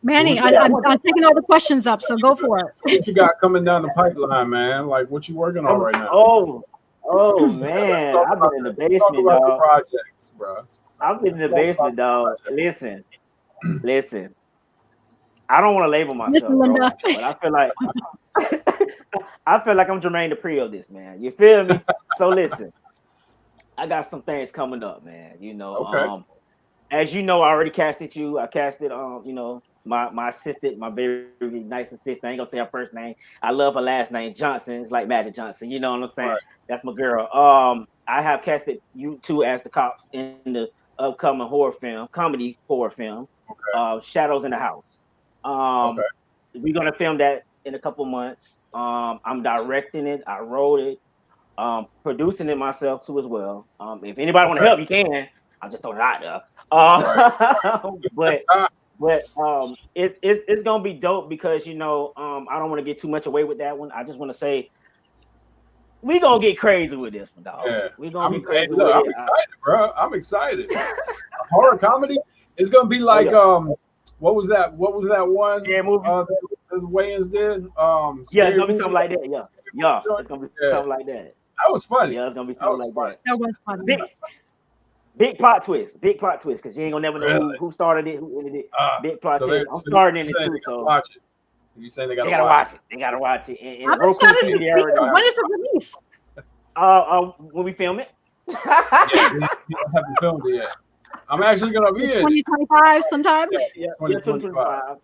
Manny, I'm taking all the questions up, so go for it. What you got coming down the pipeline, man? Like, what you working on right now? Oh man, I've been in the basement, dog. Projects, bro. I've been in the basement, dog. Listen. I don't want to label myself, bro, but I feel like I'm Jermaine Dupri of this, man. You feel me? So listen, I got some things coming up, man. You know, as you know, I already casted you. I casted, you know, my assistant, my very nice assistant. I ain't gonna say her first name. I love her last name, Johnson. It's like Magic Johnson. You know what I'm saying? Right. That's my girl. I have casted you two as the cops in the upcoming comedy horror film, Shadows in the House. We're gonna film that in a couple months. I'm directing it. I wrote it. Producing it myself too as well. If anybody want to help, you can. I'll just throw it out there. But it's gonna be dope because you know I don't want to get too much away with that one. I just want to say we gonna get crazy with this one, dog. Yeah. We gonna get crazy with it. I'm excited, bro. I'm excited. Horror comedy is gonna be like what was that one? Yeah, movie. The Wayans did. It's gonna be something like that. Yeah, it's gonna be something like that. That was funny. Yeah, it's gonna be something like that. That was funny. Big plot twist, because you ain't gonna never know who started it, who ended it. Big plot twist. I'm starting in it too, so watch it. You saying they gotta watch it? They gotta watch it. And when is the release? When we film it. You haven't filmed it yet. I'm actually gonna be in 2025 sometime. Yeah, 2025.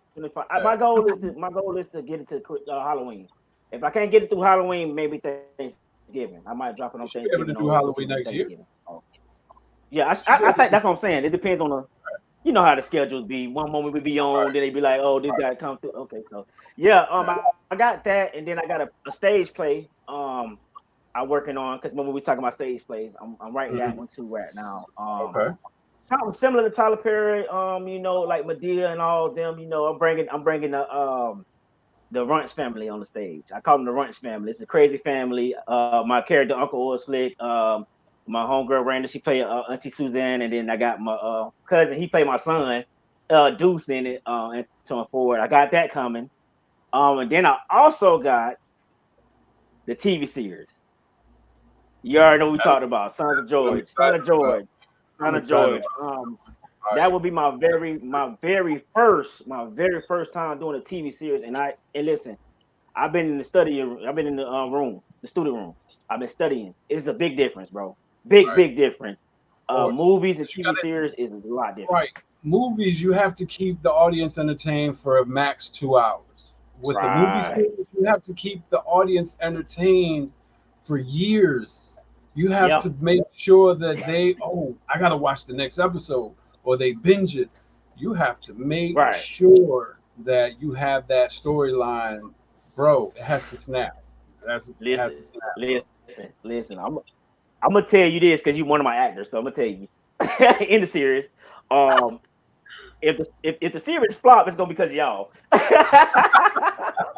My goal is to get it to Halloween. If I can't get it through Halloween, maybe Thanksgiving. I might drop it on Thanksgiving. Do Halloween next year. Yeah, I think that's what I'm saying. It depends on you know how the schedules be. One moment we be on, then they be like, "Oh, this guy come through." Okay, so yeah, I got that, and then I got a stage play. I'm working on because when we talking about stage plays, I'm writing that one too right now. Okay. Something similar to Tyler Perry, you know, like Medea and all of them. You know, I'm bringing the Runch family on the stage. I call them the Runch family. It's a crazy family. My character Uncle Oil Slick. My homegirl Randa, she played Auntie Suzanne, and then I got my cousin. He played my son, Deuce in it. Antoine Ford. I got that coming. And then I also got the TV series. You already know what we talked about. Son of George. That would be my very first time doing a TV series. And listen, I've been in the studio room, the studio room. I've been studying. It's a big difference, bro. Big difference. Movies and TV series is a lot different. Right. Movies, you have to keep the audience entertained for a max 2 hours. With a movie series, you have to keep the audience entertained for years. You have to make sure that I gotta watch the next episode, or they binge it. You have to make sure that you have that storyline, bro. It has to snap. Listen. I'm gonna tell you this because you're one of my actors, so I'm gonna tell you in the series. If the series flop, it's gonna be because of y'all.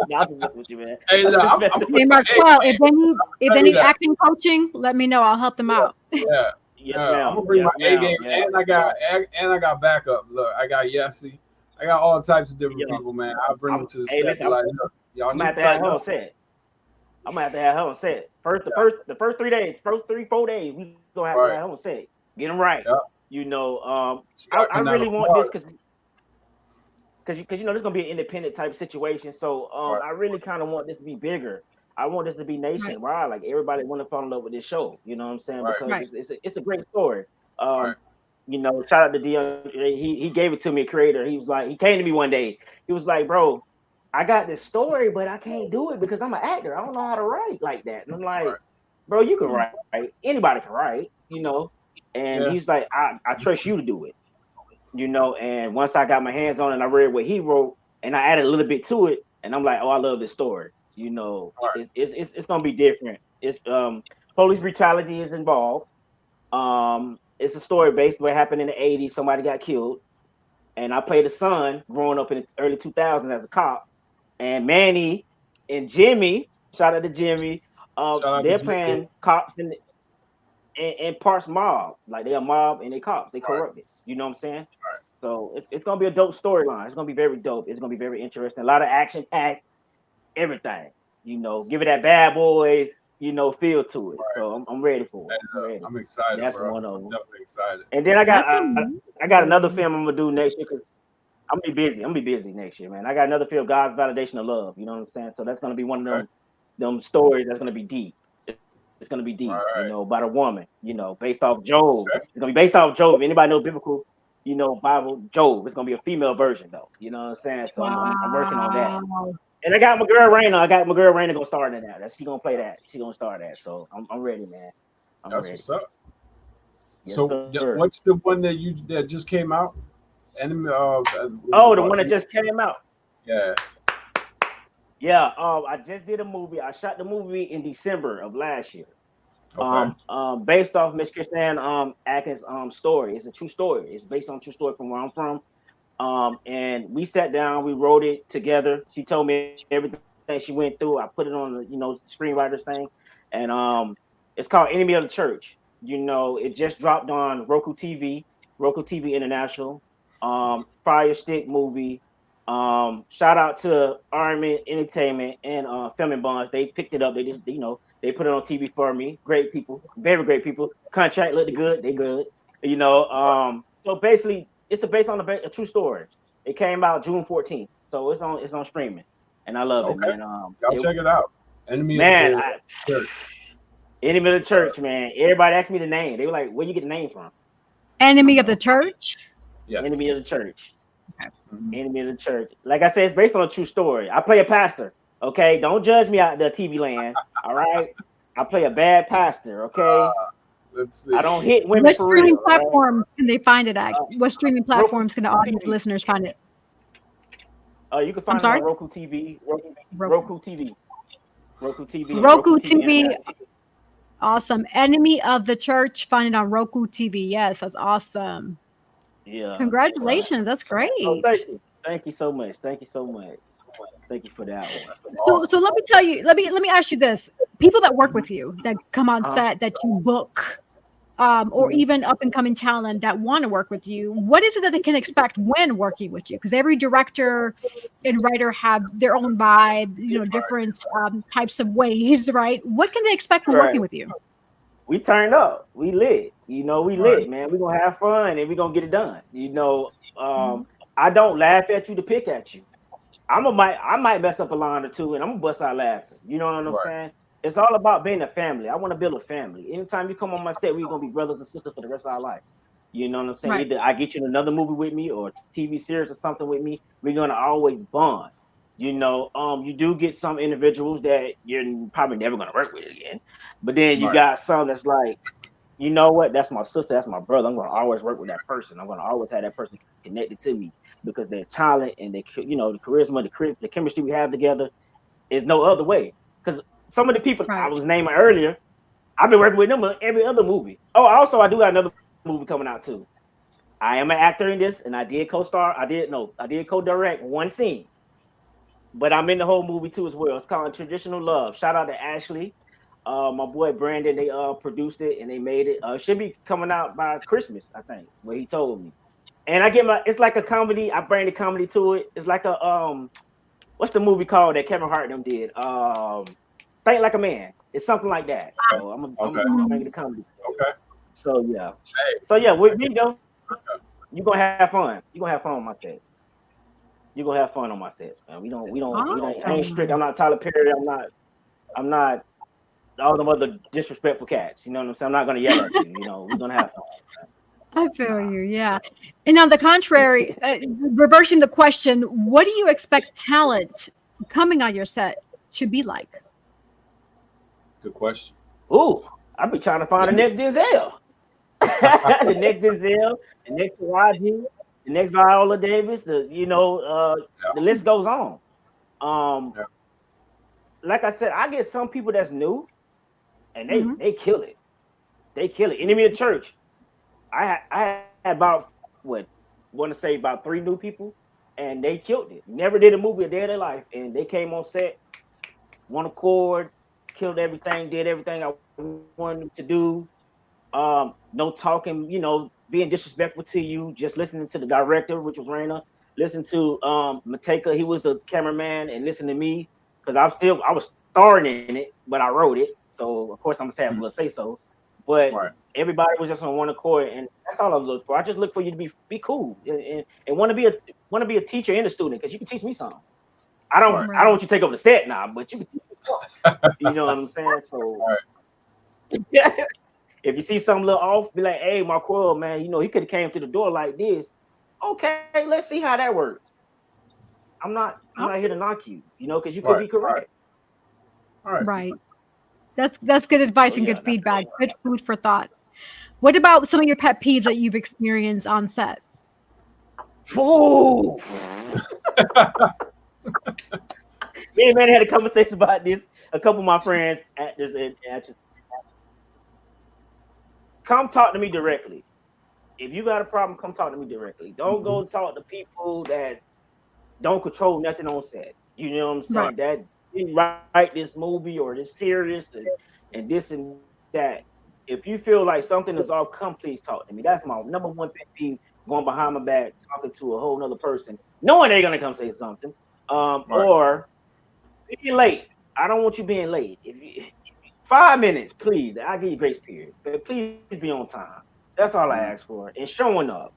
Nah, I'm with you, man. Hey, Marquel, if they need acting coaching, let me know. I'll help them out. Yeah. I'm gonna bring my A game, and I got backup. Look, I got Yessie. I got all types of different people, man. I'll bring them to the set. Listen, y'all I'm gonna have to have her on set. I'm gonna have to have her on set. The first 3 days, first 3-4 days, we gonna have to have her on set. Get them right. Yeah. You know, I really want this because you know this is gonna be an independent type situation. So I really kind of want this to be bigger. I want this to be nationwide. Like everybody want to fall in love with this show. You know what I'm saying? Because it's a great story. You know, shout out to Dion. He gave it to me, a creator. He came to me one day. He was like, "Bro, I got this story, but I can't do it because I'm an actor. I don't know how to write like that." And I'm like, "Bro, you can write. Anybody can write, you know." And he's like, I trust you to do it, you know. And once I got my hands on it and I read what he wrote and I added a little bit to it, and I'm like, oh, I love this story. You know, it's gonna be different. It's police brutality is involved. It's a story based what happened in the 80s. Somebody got killed, and I played a son growing up in the early 2000s as a cop. And Manny and Jimmy, shout out to Jimmy, they're playing cops and parts mob. Like they are mob and they cops. They corrupted. You know what I'm saying? So it's gonna be a dope storyline. It's gonna be very dope. It's gonna be very interesting. A lot of action packed, everything. You know, give it that Bad Boys, you know, feel to it. So I'm ready for it. I'm excited. That's bro. one of them. I'm definitely excited. And then I got another film I'm gonna do next year because I'm gonna be busy next year, man. I got another film, God's Validation of Love. You know what I'm saying? So that's gonna be one of them stories that's gonna be deep. It's gonna be deep, you know, about a woman, you know, based off Job. It's gonna be based off Job. If anybody know biblical, you know, Bible, Job. It's gonna be a female version though. You know what I'm saying? So I'm working on that. And I got my girl Raina gonna start in that. She gonna play that. She gonna start that. So I'm ready, man. That's ready. What's up. Yes, so what's the one that just came out? The one that just came out. Yeah, I just did a movie. I shot the movie in December of last year. Based off Miss Christiane Atkins' story. It's a true story. It's based on a true story from where I'm from. And we sat down, we wrote it together. She told me everything she went through. I put it on the, you know, screenwriters thing. And it's called Enemy of the Church. You know, it just dropped on Roku TV International. Fire Stick movie. Shout out to Armin Entertainment and Filming Bonds. They picked it up. They just, you know, they put it on TV for me. Great people, very great people. Contract looked good. They good. You know. So basically, it's based on a true story. It came out June 14th, so it's on streaming, and I love it, man. Y'all check it out. Enemy of the Church, man. Everybody asked me the name. They were like, "Where you get the name from?" Enemy of the Church. Yes. Enemy of the Church. Enemy of the Church. Like I said, it's based on a true story. I play a pastor. Okay, don't judge me out the TV land. All right, I play a bad pastor. Okay, Let's see. I don't hit women What for streaming real. Right? platforms can they find it at? What streaming platforms can the audience TV. listeners find it? You can find it on Roku TV, Roku TV, Roku TV, Roku TV. Awesome. Enemy of the Church. Find it on Roku TV. Yes, that's awesome. Yeah. Congratulations. That's great. Oh, thank you. Thank you so much. Thank you so much. Thank you for that one. So let me tell you. Let me ask you this: people that work with you, that come on set, that you book, or even up and coming talent that want to work with you, what is it that they can expect when working with you? Because every director and writer have their own vibe, different types of ways, right? What can they expect when working with you? We turned up. We lit. We lit, man. We're gonna have fun and we're gonna get it done. I don't laugh at you to pick at you. I might mess up a line or two and I'm gonna bust out laughing. You know what I'm saying? It's all about being a family. I want to build a family. Anytime you come on my set, we're gonna be brothers and sisters for the rest of our lives. You know what I'm saying? Right. Either I get you in another movie with me or a TV series or something with me, we're gonna always bond. You do get some individuals that you're probably never gonna work with again, but then you got some that's like, you know what? That's my sister. That's my brother. I'm gonna always work with that person. I'm gonna always have that person connected to me because their talent and the charisma, the chemistry we have together is no other way. Because some of the people I was naming earlier, I've been working with them in every other movie. Oh, also I do got another movie coming out too. I am an actor in this, and I did co-star. I did co-direct one scene, but I'm in the whole movie too as well. It's called Traditional Love. Shout out to Ashley, my boy Brandon. They produced it and they made it. Should be coming out by Christmas, I think. What he told me. And it's like a comedy. I bring the comedy to it. It's like a what's the movie called that Kevin Hart them did? Think Like a Man. It's something like that. So I'm bringing the comedy. Okay. So yeah. Hey. So yeah, we go. You're gonna have fun. You're gonna have fun on my sets. You're gonna have fun on my sets, man. We don't I ain't strict. I'm not Tyler Perry. I'm not all them other disrespectful cats. You know what I'm saying? I'm not gonna yell at you. We're gonna have fun. I feel you, yeah. And on the contrary, reversing the question, what do you expect talent coming on your set to be like? Good question. Ooh, I'll be trying to find the next Denzel. The next Denzel, the next Taraji, the next Viola Davis, the list goes on. Like I said, I get some people that's new and they kill it. They kill it. Enemy of the Church. I had about about 3 new people, and they killed it. Never did a movie a day of their life, and they came on set, one accord, killed everything, did everything I wanted them to do. No talking, being disrespectful to you, just listening to the director, which was Raina, listen to Mateka, he was the cameraman, and listen to me, because I was starring in it, but I wrote it, so of course I'm gonna have a little say so. But everybody was just on one accord, and that's all I look for. I just look for you to be cool and want to be a teacher and a student, because you can teach me something. I don't want you to take over the set now, but you can teach me. You know what I'm saying? So if you see something a little off, be like, hey, Marquel, man, he could have came to the door like this. Okay, let's see how that works. I'm not here to knock you, because you could be correct. Right. That's good advice and good feedback. Good food for thought. What about some of your pet peeves that you've experienced on set? Ooh. Me and Manny had a conversation about this. A couple of my friends, actors and actors, come talk to me directly. If you got a problem, come talk to me directly. Don't go talk to people that don't control nothing on set. You know what I'm saying? Right. That didn't write this movie or this series and this and that. If you feel like something is off, come please talk to me. That's my number one pet peeve, going behind my back, talking to a whole nother person, knowing they're gonna come say something. Or being late. I don't want you being late. If you 5 minutes, please. I'll give you grace period. But please be on time. That's all I ask for. And showing up.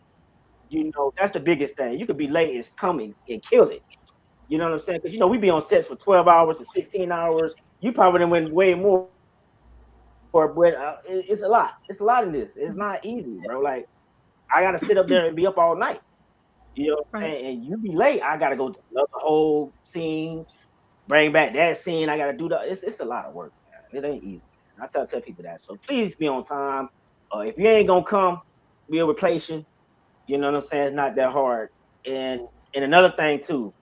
That's the biggest thing. You could be late and come and kill it. You know what I'm saying? Because we be on sets for 12 hours to 16 hours. You probably done went way more. But it's a lot. It's a lot in this. It's not easy, bro. Like, I gotta sit up there and be up all night. You know what I'm saying? And you be late. I gotta go to the whole scene, bring back that scene. I gotta do that. It's a lot of work, man. It ain't easy. I tell people that. So please be on time. If you ain't gonna come, we'll replace you. You know what I'm saying? It's not that hard. And another thing too,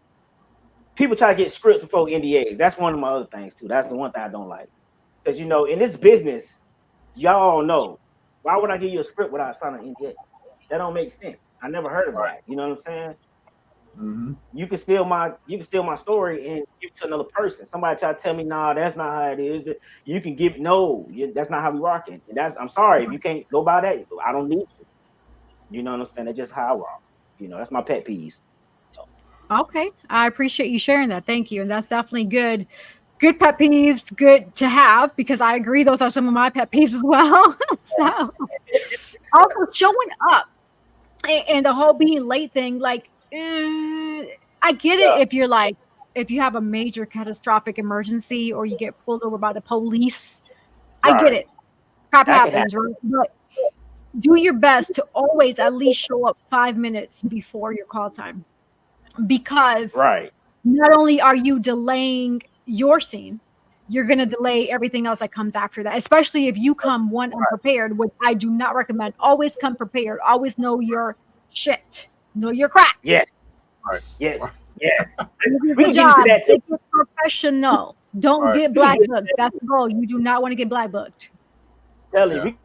people try to get scripts before NDAs. That's one of my other things too. That's the one thing I don't like. Because in this business, y'all know, why would I give you a script without signing an NDA? That don't make sense. I never heard of that. You know what I'm saying? Mm-hmm. You can steal my story and give it to another person. Somebody try to tell me, nah, that's not how it is. You can give that's not how we rocking. And I'm sorry if you can't go by that. I don't need you. You know what I'm saying? That's just how I rock. That's my pet peeves. Okay, I appreciate you sharing that. Thank you, and that's definitely good. Good pet peeves, good to have, because I agree those are some of my pet peeves as well. So also showing up and the whole being late thing, like I get it if you have a major catastrophic emergency or you get pulled over by the police. I get it. Crap happens, right? But do your best to always at least show up 5 minutes before your call time, because not only are you delaying your scene, you're going to delay everything else that comes after that, especially if you come unprepared, which I do not recommend. Always come prepared. Always know your shit. Know your crap. Yes. Right. Yes. We can job. Make it professional. Don't get black booked. That's the goal. You do not want to get black booked. Tell you, we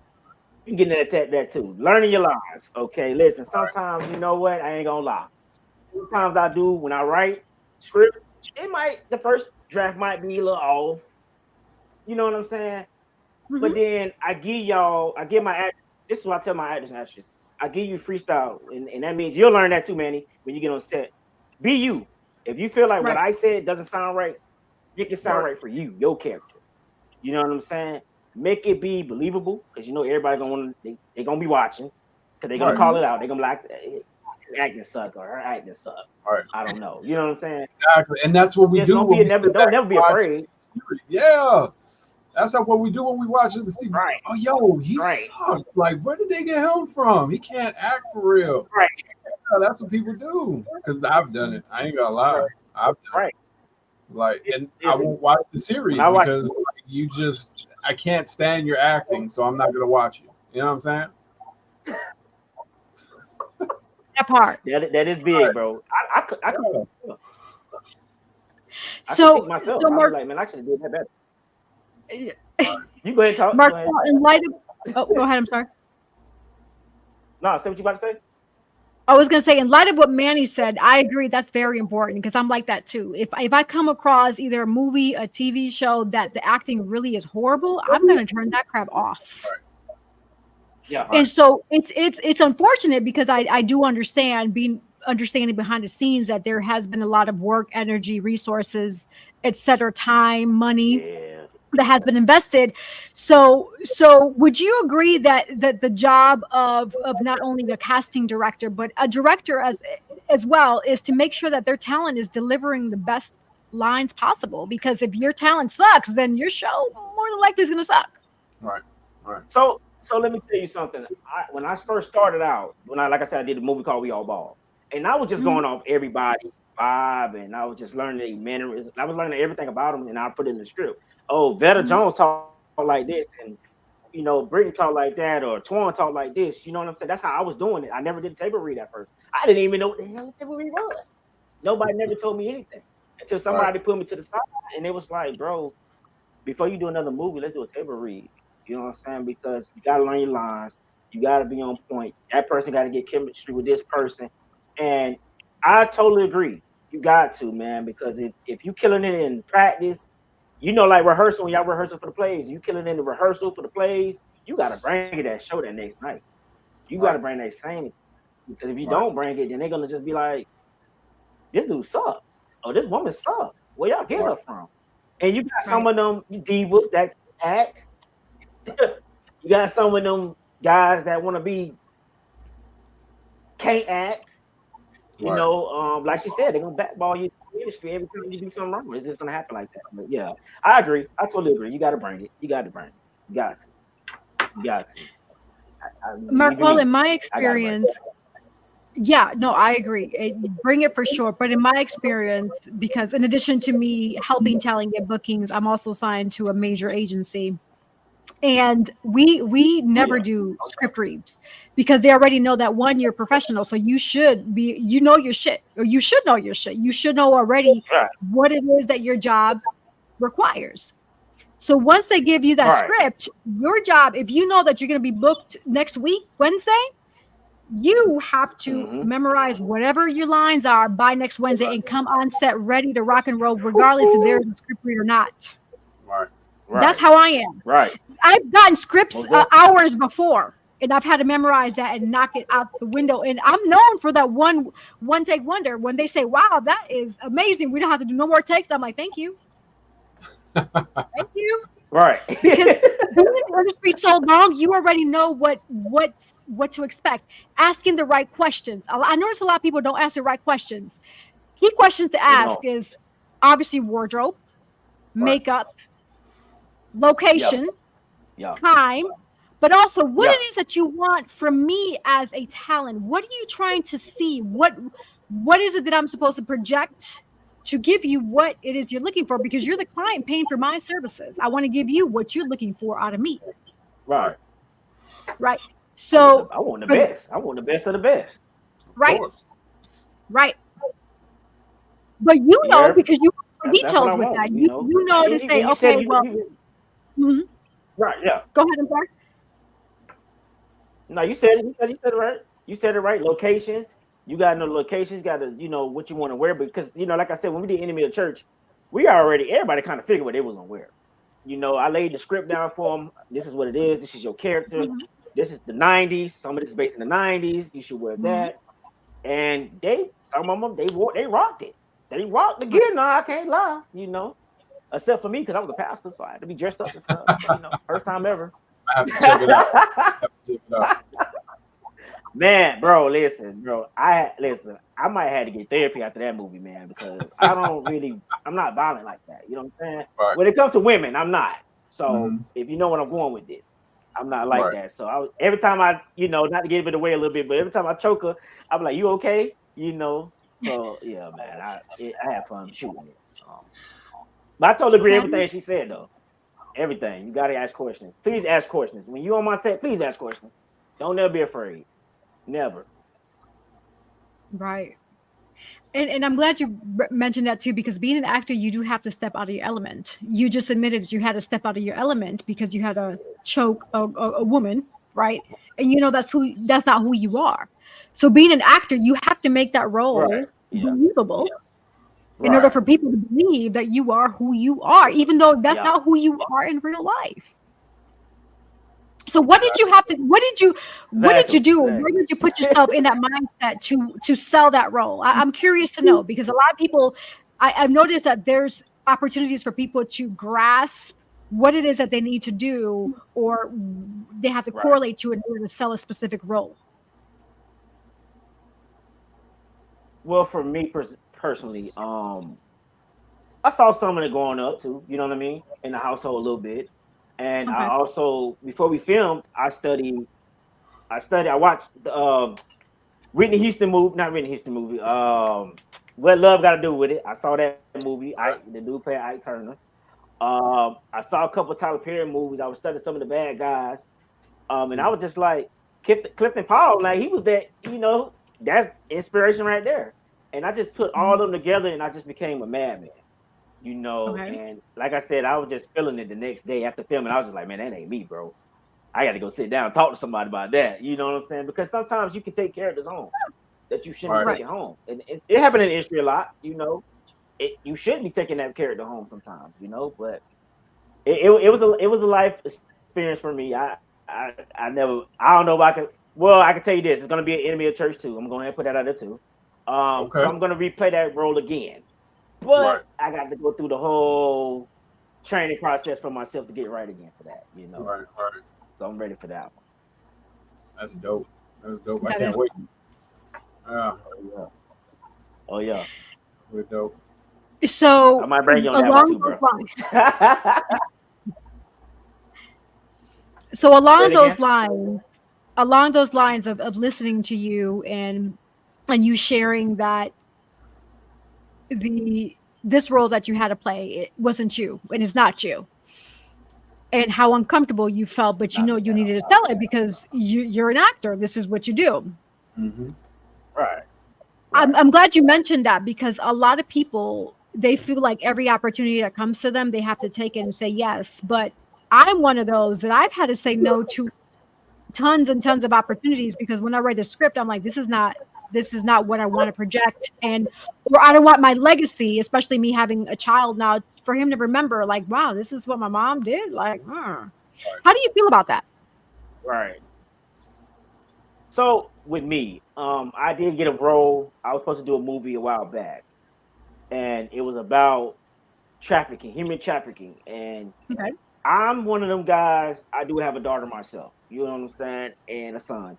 can get into that too. Learning your lines. Okay, listen, sometimes you know what? I ain't gonna lie. Sometimes I do when I write script, the first draft might be a little off. You know what I'm saying? Mm-hmm. But then I give my actors, this is what I tell my actors and actresses. I give you freestyle, and that means you'll learn that too, Manny, when you get on set. Be you. If you feel like what I said doesn't sound right, it can sound right for you, your character. You know what I'm saying? Make it be believable, because everybody they're gonna be watching, because they're gonna call it out. They're gonna be like, acting suck or her acting suck. I don't know. You know what I'm saying? Exactly. And that's what we do. Don't never be afraid. Yeah. That's what we do when we watch it. Right. Oh, yo, he sucks. Like, where did they get him from? He can't act for real. Right. Yeah, that's what people do. Because I've done it. I ain't gonna lie. I've done it. Like, and I won't watch the series because I can't stand your acting, so I'm not gonna watch you. You know what I'm saying? That part. That is big, bro. I could so myself. So Mark, like, man, I should have did that better. You go ahead and talk. Mark, in light of go ahead. I'm sorry. No, say what you about to say. I was going to say, in light of what Manny said, I agree. That's very important, because I'm like that too. If I come across either a movie, a TV show that the acting really is horrible, I'm going to turn that crap off. Yeah. And so it's unfortunate, because I do understand understanding behind the scenes that there has been a lot of work, energy, resources, etc., time, money that has been invested. So would you agree that the job of not only a casting director, but a director as well, is to make sure that their talent is delivering the best lines possible? Because if your talent sucks, then your show more than likely is going to suck. Right. So let me tell you something. When I first started out, like I said, I did a movie called We All Ball, and I was just going off everybody vibe, and I was just learning their mannerisms. I was learning everything about them, and I put it in the script. Oh, Vetta Jones talk like this, and Brittany talk like that, or Twan talk like this. You know what I'm saying? That's how I was doing it. I never did a table read at first. I didn't even know what the hell a table read was. Nobody never told me anything until somebody put me to the side, and it was like, bro, before you do another movie, let's do a table read. You know what I'm saying? Because you gotta learn your lines. You gotta be on point. That person gotta get chemistry with this person, and I totally agree. You got to, man, because if you killing it in practice. Like rehearsal, when y'all rehearsing for the plays, you killing in the rehearsal for the plays, you got to bring that show that next night. You got to bring that same, because if you don't bring it, then they're going to just be like, this dude suck. Or this woman suck. Where y'all get her from? And you got some of them divas that act. You got some of them guys that want to can't act. Like she said, they're going to backball you. Industry every time you do something wrong, it's just gonna happen like that. But yeah, I agree. I totally agree. You got to bring it. You got to. Marquel, in my experience, I agree. Bring it for sure. But in my experience, because in addition to me helping talent get bookings, I'm also signed to a major agency. And we never do script reads because they already know that, one, you're professional. So you should be, you know your shit, or you should know your shit. You should know already what it is that your job requires. So once they give you that script, your job, if you know that you're going to be booked next week, Wednesday, you have to memorize whatever your lines are by next Wednesday and come on set ready to rock and roll, regardless if there's a script read or not. Right. That's how I am. Right. I've gotten scripts hours before, and I've had to memorize that and knock it out the window. And I'm known for that one take wonder. When they say, "Wow, that is amazing. We don't have to do no more takes." I'm like, "Thank you, thank you." Right. Because being in the industry so long, you already know what to expect. Asking the right questions. I notice a lot of people don't ask the right questions. Key questions to ask is obviously wardrobe, makeup, location, time, but also what it is that you want from me as a talent. What are you trying to see? What is it that I'm supposed to project to give you what it is you're looking for? Because you're the client paying for my services. I want to give you what you're looking for out of me. Right. So I want the best. I want the best of the best. Right. Right. But you know, because you have details with that. You know to say, okay, well. Right. Yeah. Go ahead, I'm sorry. No, you said it right. You said it right. Locations. You got to know locations. Got to what you want to wear, because like I said, when we did Enemy of the Church, everybody kind of figured what they was gonna wear. I laid the script down for them. This is what it is. This is your character. This is the 90s. Some of this is based in the 90s. You should wear that. And some of them, they rocked it. They rocked the gear. No, I can't lie. Except for me, because I was a pastor, so I had to be dressed up and stuff. First time ever. I have to check it out. Man, bro, listen, I might have to get therapy after that movie, man, because I'm not violent like that. You know what I'm saying? Right. When it comes to women, I'm not. So if you know what I'm going with this, I'm not like that. So every time I, not to give it away a little bit, but every time I choke her, I'm like, "You okay?" So yeah, man, I have fun shooting it. But I totally agree with everything she said, though. Everything. You gotta ask questions. Please ask questions. When you on my set, please ask questions. Don't never be afraid. Never. Right. And I'm glad you mentioned that too, because being an actor, you do have to step out of your element. You just admitted you had to step out of your element because you had to choke a woman, right? And that's not who you are. So being an actor, you have to make that role believable in order for people to believe that you are who you are, even though that's not who you are in real life. So what did you have to? What did you do? Where did you put yourself in that mindset to sell that role? I'm curious to know, because a lot of people, I've noticed that there's opportunities for people to grasp what it is that they need to do, or they have to correlate to it in order to sell a specific role. Well, for me personally, I saw some of it growing up too. You know what I mean? In the household a little bit. And I also, before we filmed, I watched the Whitney Houston movie, not Whitney Houston movie. What Love Got to Do with It? I saw that movie. The dude played Ike Turner. I saw a couple of Tyler Perry movies. I was studying some of the bad guys. And I was just like, Clifton Powell, like he was that, that's inspiration right there. And I just put all of them together and I just became a madman. And like I said, I was just feeling it the next day after filming. I was just like, man, that ain't me, bro. I got to go sit down and talk to somebody about that. You know what I'm saying? Because sometimes you can take characters home that you shouldn't be taking home. And it happened in the industry a lot, you shouldn't be taking that character home sometimes, but it was a life experience for me. I don't know if I can tell you this. It's going to be an Enemy of Church too. I'm going to put that out there too. So I'm going to replay that role again. But I got to go through the whole training process for myself to get right again for that, Right. So I'm ready for that one. That's dope. I can't wait. Oh yeah. We're dope. So I might bring you on that one too, bro. So along those lines of listening to you and you sharing that this role that you had to play, it wasn't you and it's not you. and how uncomfortable you felt, but you know you needed to sell it because you're an actor. This is what you do. Mm-hmm. Right. I'm glad you mentioned that, because a lot of people, they feel like every opportunity that comes to them, they have to take it and say yes. But I'm one of those that I've had to say no to tons and tons of opportunities, because when I write a script, I'm like, this is not what I want to project, or I don't want my legacy, especially me having a child now, for him to remember like, wow, this is what my mom did. Like, How do you feel about that? Right. So with me, I did get a role. I was supposed to do a movie a while back, and it was about trafficking, human trafficking. And Okay. I'm one of them guys. I do have a daughter myself. You know what I'm saying, and a son.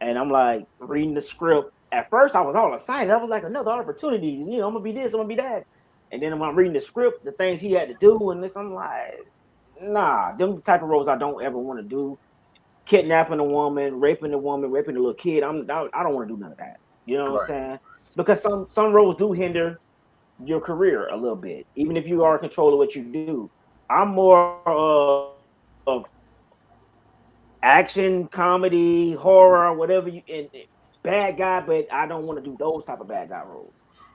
And I'm like reading the script. At first, I was all excited. I was like, another opportunity. You know, I'm gonna be this. I'm gonna be that. And then when I'm reading the script, the things he had to do, and this, I'm like, nah, them type of roles I don't ever want to do. Kidnapping a woman, raping a woman, raping a little kid. I don't want to do none of that. You know what I'm saying? Because some roles do hinder your career a little bit, even if you are in control of what you do. I'm more of action, comedy, horror, whatever you and bad guy, but I don't want to do those type of bad guy roles.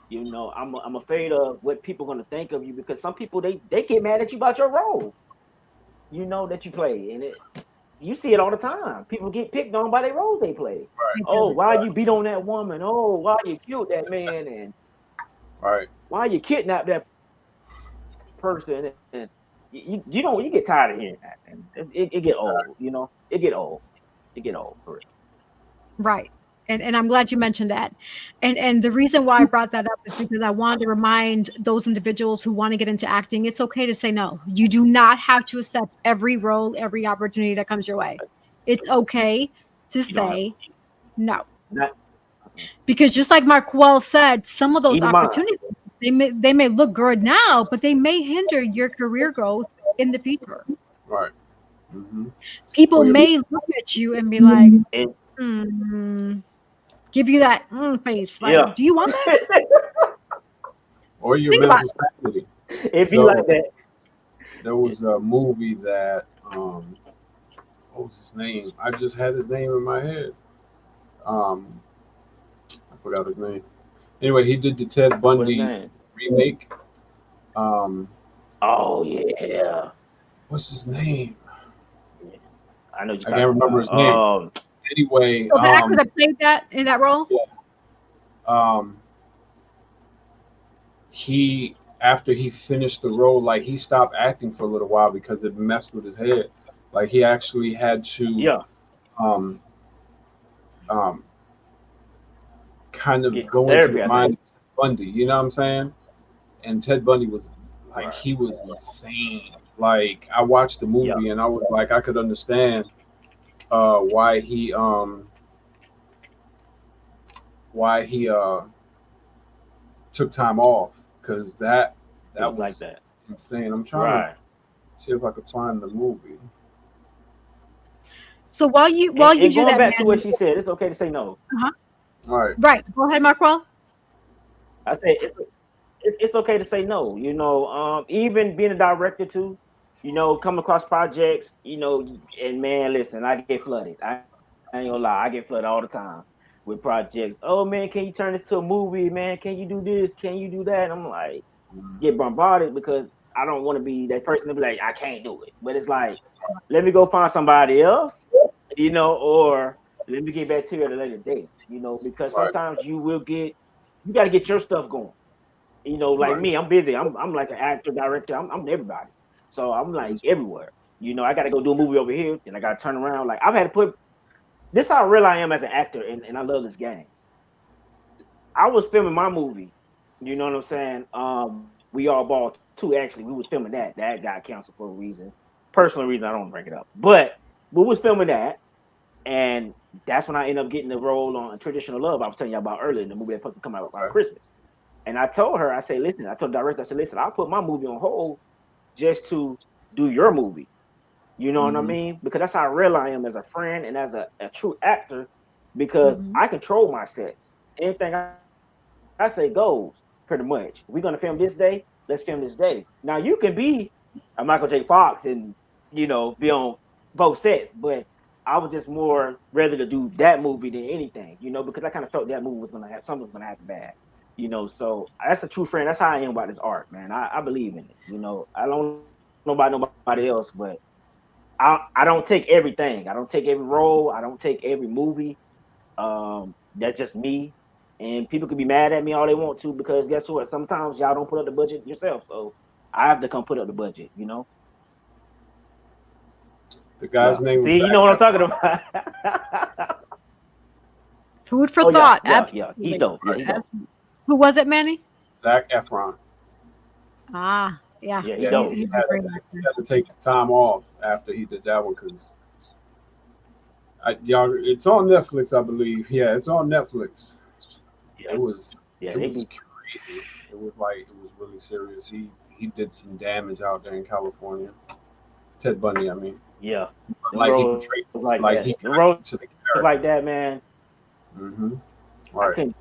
You know, I'm afraid of what people are gonna think of you, because some people they get mad at you about your role, you know, that you play. And you see it all the time. People get picked on by their roles they play. Right. Oh, why you beat on that woman? Oh, why you killed that man? And why you kidnapped that person? And you get tired of hearing that, and it get old. You know, it get old for real. Right. And I'm glad you mentioned that. And the reason why I brought that up is because I wanted to remind those individuals who want to get into acting, it's okay to say no. You do not have to accept every role, every opportunity that comes your way. It's okay to say no. Because just like Marquel said, some of those opportunities, they may look good now, but they may hinder your career growth in the future. Right. Mm-hmm. People may look at you and be like, give you that face. Like, do you want that? Or your mental sanity. It'd be like that. There was a movie that what was his name? I just had his name in my head. I forgot his name. Anyway, he did the Ted Bundy remake. Oh yeah. What's his name? I know. I can't remember his name. Anyway, so the actor that played that in that role. Yeah. He, after he finished the role, like he stopped acting for a little while because it messed with his head. Like he actually had to kind of go into the mind of Ted Bundy, you know what I'm saying? And Ted Bundy was like, he was insane. Like I watched the movie and I was like, I could understand why he took time off, because that was like that insane. I'm trying to see if I could find the movie. So while you do going that, back to what she said, it's okay to say no. All right. Right. Go ahead, Marquel. I say it's okay to say no. You know, even being a director too. You know, come across projects. You know, and man, listen, I get flooded. I ain't gonna lie, I get flooded all the time with projects. Oh man, can you turn this to a movie? Man, can you do this? Can you do that? I'm like, get bombarded, because I don't want to be that person to be like, I can't do it. But it's like, let me go find somebody else, you know, or let me get back to you at a later date, you know, because sometimes you got to get your stuff going. You know, like me, I'm busy. I'm like an actor, director. I'm everybody. So I'm like everywhere. You know, I got to go do a movie over here, and I got to turn around. Like I've had to put this how real I am as an actor, and I love this game. I was filming my movie. You know what I'm saying? We All Ball 2, actually. We was filming that. That got canceled for a reason. Personal reason, I don't bring it up. But we was filming that, and that's when I ended up getting the role on Traditional Love I was telling you about earlier, in the movie that's supposed to come out by Christmas. And I told her, I said, listen, I told the director, I said, listen, I'll put my movie on hold just to do your movie. You know what I mean? Because that's how real I am as a friend and as a true actor, because I control my sets. Anything I say goes, pretty much. We're going to film this day, let's film this day. Now, you can be a Michael J. Fox and you know, be on both sets, but I was just more rather to do that movie than anything, you know, because I kind of felt that movie was gonna have something was gonna happen bad, you know. So that's a true friend. That's how I am about this art, man. I believe in it, you know. I don't know about nobody else, but I don't take everything. I don't take every role. I don't take every movie. That's just me. And people can be mad at me all they want to because guess what? Sometimes y'all don't put up the budget yourself, so I have to come put up the budget, you know. The guy's name was See, you know what I'm talking about. Food for thought. Yeah, Absolutely. he dope. Yeah, he dope. Who was it, Manny? Zac Efron. Ah, yeah. Yeah, he dope. He had to take time off after he did that one because y'all, it's on Netflix, I believe. Yeah, it's on Netflix. Yeah. It was crazy. It was really serious. He did some damage out there in California. Ted Bundy, I mean. Yeah. Like he portrayed like he wrote to the character. like that, man. Mm-hmm. Right. I couldn't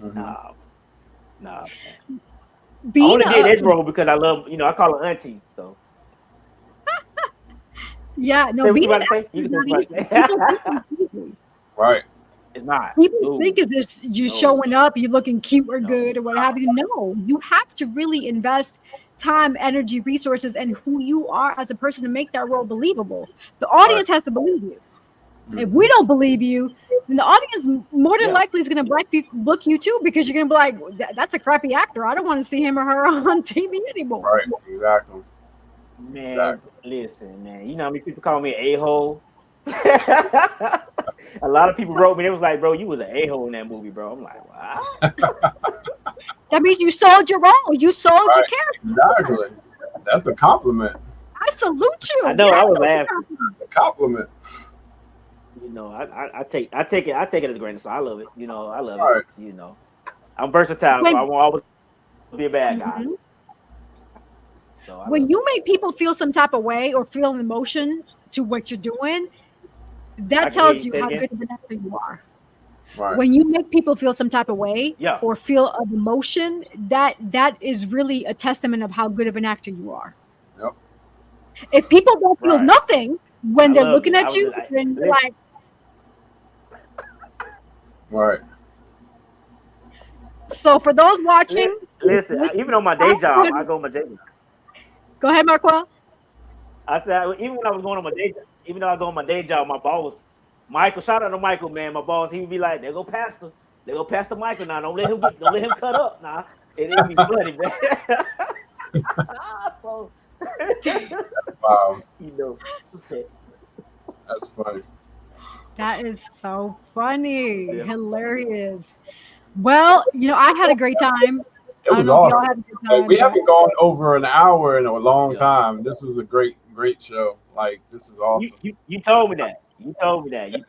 Mm-hmm. Nah. Man. I only did this role because I love, you know, I call her auntie, so. Yeah, no, right. It's not. People think is this you showing up, you looking cute or good or what have you. No, you have to really invest time, energy, resources, and who you are as a person to make that role believable. The audience has to believe you. If we don't believe you, then the audience more than likely is going to book you too, because you're going to be like, that's a crappy actor. I don't want to see him or her on TV anymore. Right, exactly. Man, listen, man. You know how many people call me an a-hole? A lot of people wrote me. They was like, bro, you was an a-hole in that movie, bro. I'm like, wow. That means you sold your role. You sold your character. Exactly. That's a compliment. I salute you. I know. I was laughing. That's a compliment. You know, I take it as a grain of salt. I love it. You know, I love it. You know, I'm versatile, so I won't always be a bad guy. So when you make people feel some type of way or feel an emotion to what you're doing, that tells you how good of an actor you are. Right. When you make people feel some type of way or feel an emotion, that is really a testament of how good of an actor you are. Yep. If people don't feel nothing when they're looking at you, then you're like, right. So for those watching, listen, even on my day job, I go on my day job. Go ahead, Marquel. I said, even when I was going on my day job, even though I go on my day job, my boss, Michael, shout out to Michael, man. My boss, he would be like, "There go Pastor. There go Pastor Michael now. Don't let him cut up now. It'll be funny, man." So, wow. You know, that's funny. That is so funny. Yeah. Hilarious. Well, you know, I had a great time. It was awesome. We haven't gone over an hour in a long time. This was a great show. Like, this is awesome. You told me that. He told me that. He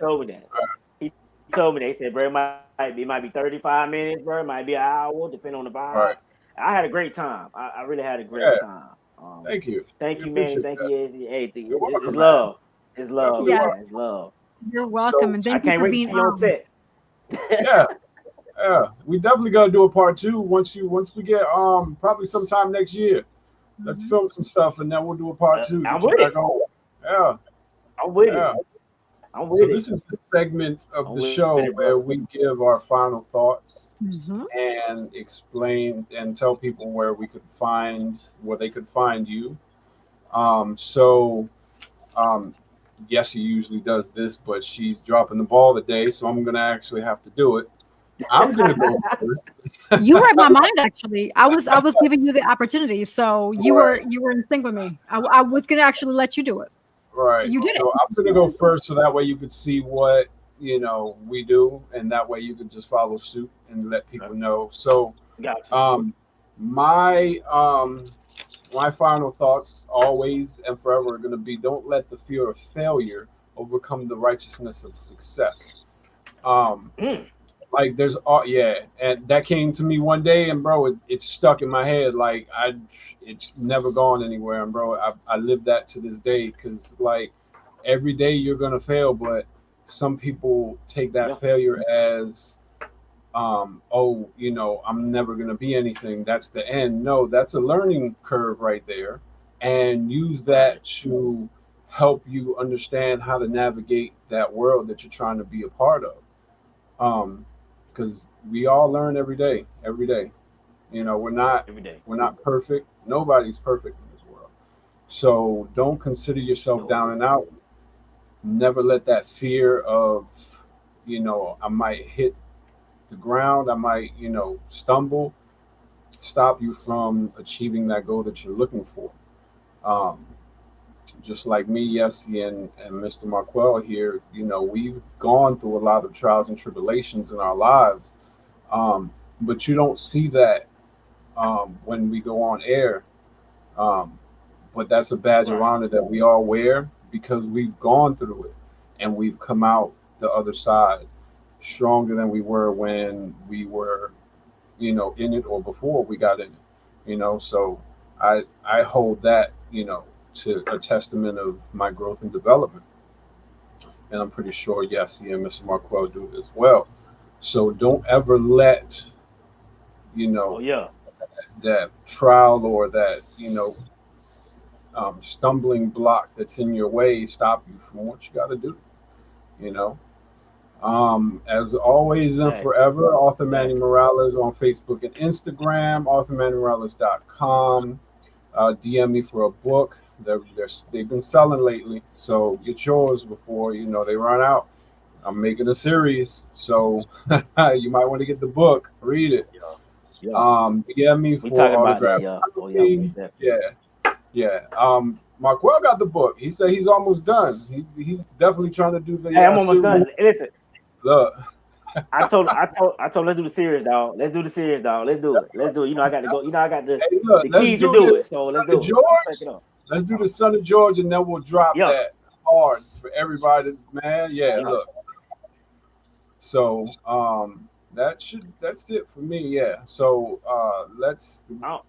told me, they said, bro, it might be 35 minutes, bro. It might be an hour, depending on the vibe. Right. I had a great time. I really had a great time. Thank you. Thank you, man. Thank you, hey, it's love. It's love. Yeah. Man. It's love. You're welcome. And thank you for being on set. Yeah. Yeah. We definitely gotta do a part 2 once we get probably sometime next year. Let's film some stuff and then we'll do a part 2. I'm with it. Yeah. I'm with it. So this is the segment of the show where we give our final thoughts and explain and tell people where they could find you. Yessie usually does this, but she's dropping the ball today, so I'm gonna actually have to do it. I'm gonna go first. You read my mind, actually. I was giving you the opportunity, so you were in sync with me. I was gonna actually let you do it. Right. You did so I'm gonna go first, so that way you could see what we do, and that way you could just follow suit and let people know. So, my final thoughts, always and forever, are gonna be: don't let the fear of failure overcome the righteousness of success. Like there's and that came to me one day, and bro, it's stuck in my head. Like it's never gone anywhere, and bro, I live that to this day, because like every day you're gonna fail, but some people take that failure as I'm never gonna be anything. That's the end. No, that's a learning curve right there. and use that to help you understand how to navigate that world that you're trying to be a part of. Because we all learn every day, every day. You know, every day. we're not perfect. Nobody's perfect in this world. So don't consider yourself down and out. Never let that fear of, I might hit the ground, I might, stumble, stop you from achieving that goal that you're looking for. Um, just like me, Yessie, and Mr. Marquel here, we've gone through a lot of trials and tribulations in our lives. But you don't see that when we go on air. Um, but that's a badge of honor that we all wear because we've gone through it and we've come out the other side stronger than we were when we were, in it or before we got in it. So I hold that, to a testament of my growth and development. And I'm pretty sure Yessie and Mr. Marquel do as well. So don't ever let, that trial or that, stumbling block that's in your way stop you from what you got to do, you know. As always and forever, Author Manny Morales on Facebook and Instagram, authormannymorales.com. DM me for a book. They've been selling lately, so get yours before they run out. I'm making a series, so you might want to get the book, read it. DM me for autograph. Yeah. Marquel got the book. He said he's almost done. He's definitely trying to do the. Hey, I'm almost done. Listen, look. I told let's do the series, dog. Let's do the series, dog. Let's do it. I got to go. I got the keys to do it. So let's do it. Let's do the Son of George, and then we'll drop that hard for everybody, man. Look. So that's it for me. Yeah. So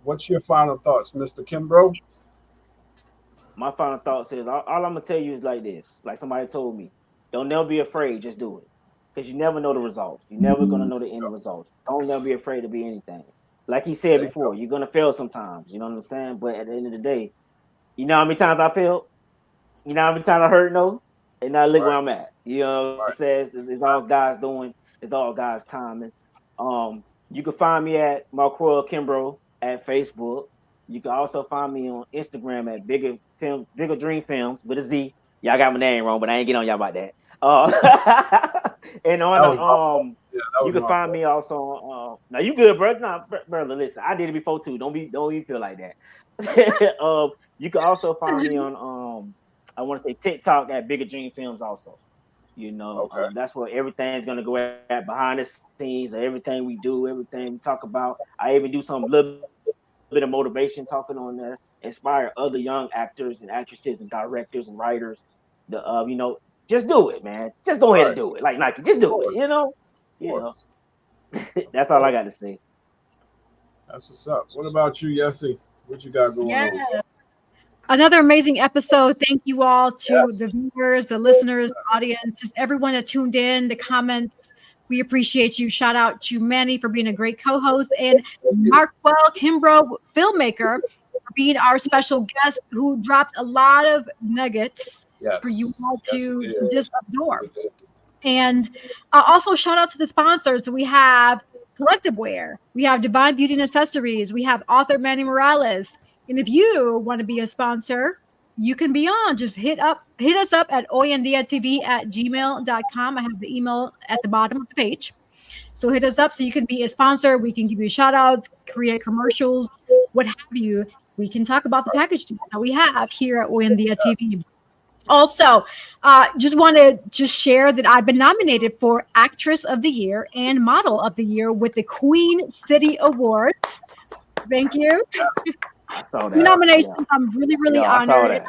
what's your final thoughts, Mr. Kimbrough? My final thoughts is all I'm gonna tell you is like this. Like somebody told me, don't never be afraid. Just do it, because you never know the results. You're never gonna know the end results. Don't never be afraid to be anything. Like he said before, you're gonna fail sometimes. You know what I'm saying? But at the end of the day, you know how many times I failed? You know how many times I heard no? And now look where I'm at. You know what it says? It's all God's doing. It's all God's timing. You can find me at Marquel Kimbrough at Facebook. You can also find me on Instagram at Bigger Dream Films with a Z. Y'all got my name wrong, but I ain't get on y'all about that. And on you can find me also on. Now you good, bro? Nah, brother. Listen, I did it before too. Don't even feel like that. You can also find me on I want to say TikTok at Bigger Dream Films also. That's where everything's gonna go at behind the scenes, everything we do, everything we talk about. I even do some little bit of motivation talking on there, inspire other young actors and actresses and directors and writers. Just do it, man. Just go ahead and do it. Like Nike, just do it. That's all I got to say. That's what's up. What about you, Yessie? What you got going on? Another amazing episode. Thank you all to the viewers, the listeners, the audience, just everyone that tuned in, the comments. We appreciate you. Shout out to Manny for being a great co-host, and Marquel Kimbrough, filmmaker, for being our special guest who dropped a lot of nuggets for you all to just absorb. And also shout out to the sponsors. We have Collective Wear. We have Divine Beauty and Accessories. We have Author Manny Morales. And if you want to be a sponsor, you can be on. Just hit us up at hoyendiatv@gmail.com. I have the email at the bottom of the page. So hit us up so you can be a sponsor. We can give you shout outs, create commercials, what have you. We can talk about the package that we have here at Hoy En Día TV. Also, just want to share that I've been nominated for Actress of the Year and Model of the Year with the Queen City Awards. Thank you. I saw that. Nominations. Yeah. I'm really honored.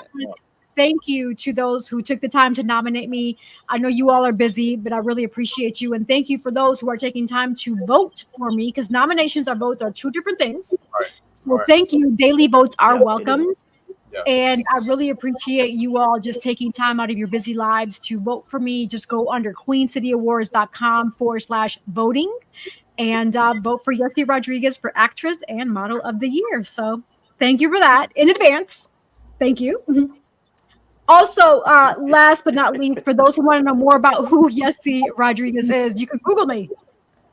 Thank you to those who took the time to nominate me. I know you all are busy, but I really appreciate you. And thank you for those who are taking time to vote for me, because nominations or votes are two different things. So thank you. Daily votes are welcome. And I really appreciate you all just taking time out of your busy lives to vote for me. Just go under queencityawards.com/voting and vote for Yessie Rodriguez for Actress and Model of the Year. So thank you for that in advance. Thank you. Also, last but not least, for those who want to know more about who Yessie Rodriguez is, you can Google me.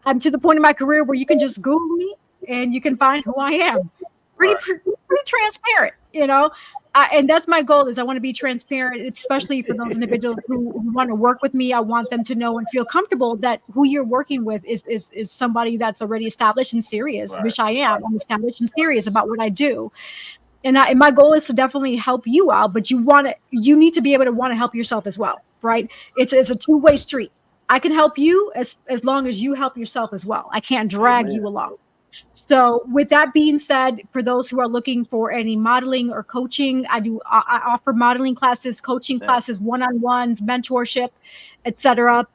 I'm to the point in my career where you can just Google me and you can find who I am. Pretty transparent, you know. And that's my goal, is I want to be transparent, especially for those individuals who want to work with me. I want them to know and feel comfortable that who you're working with is somebody that's already established and serious, which I am. I'm established and serious about what I do. And my goal is to definitely help you out, but you need to be able to want to help yourself as well, right? It's a two-way street. I can help you as long as you help yourself as well. I can't drag you along. So with that being said, for those who are looking for any modeling or coaching, I offer modeling classes, coaching classes, one-on-ones, mentorship, etc.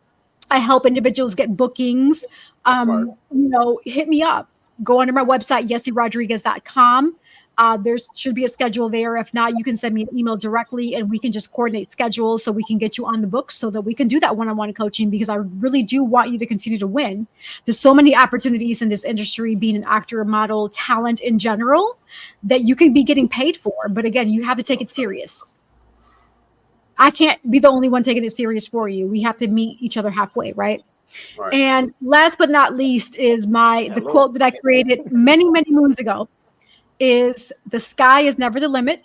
I help individuals get bookings. You know, hit me up. Go onto my website, yessierodriguez.com. There should be a schedule there. If not, you can send me an email directly and we can just coordinate schedules so we can get you on the books so that we can do that one-on-one coaching, because I really do want you to continue to win. There's so many opportunities in this industry, being an actor, model, talent in general, that you can be getting paid for. But again, you have to take it serious. I can't be the only one taking it serious for you. We have to meet each other halfway, right? And last but not least is the quote that I created many, many moons ago. Is the sky is never the limit,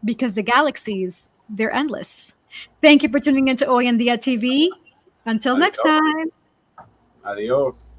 because the galaxies, they're endless. Thank you for tuning into Hoy En Día TV. Until next time. Adios.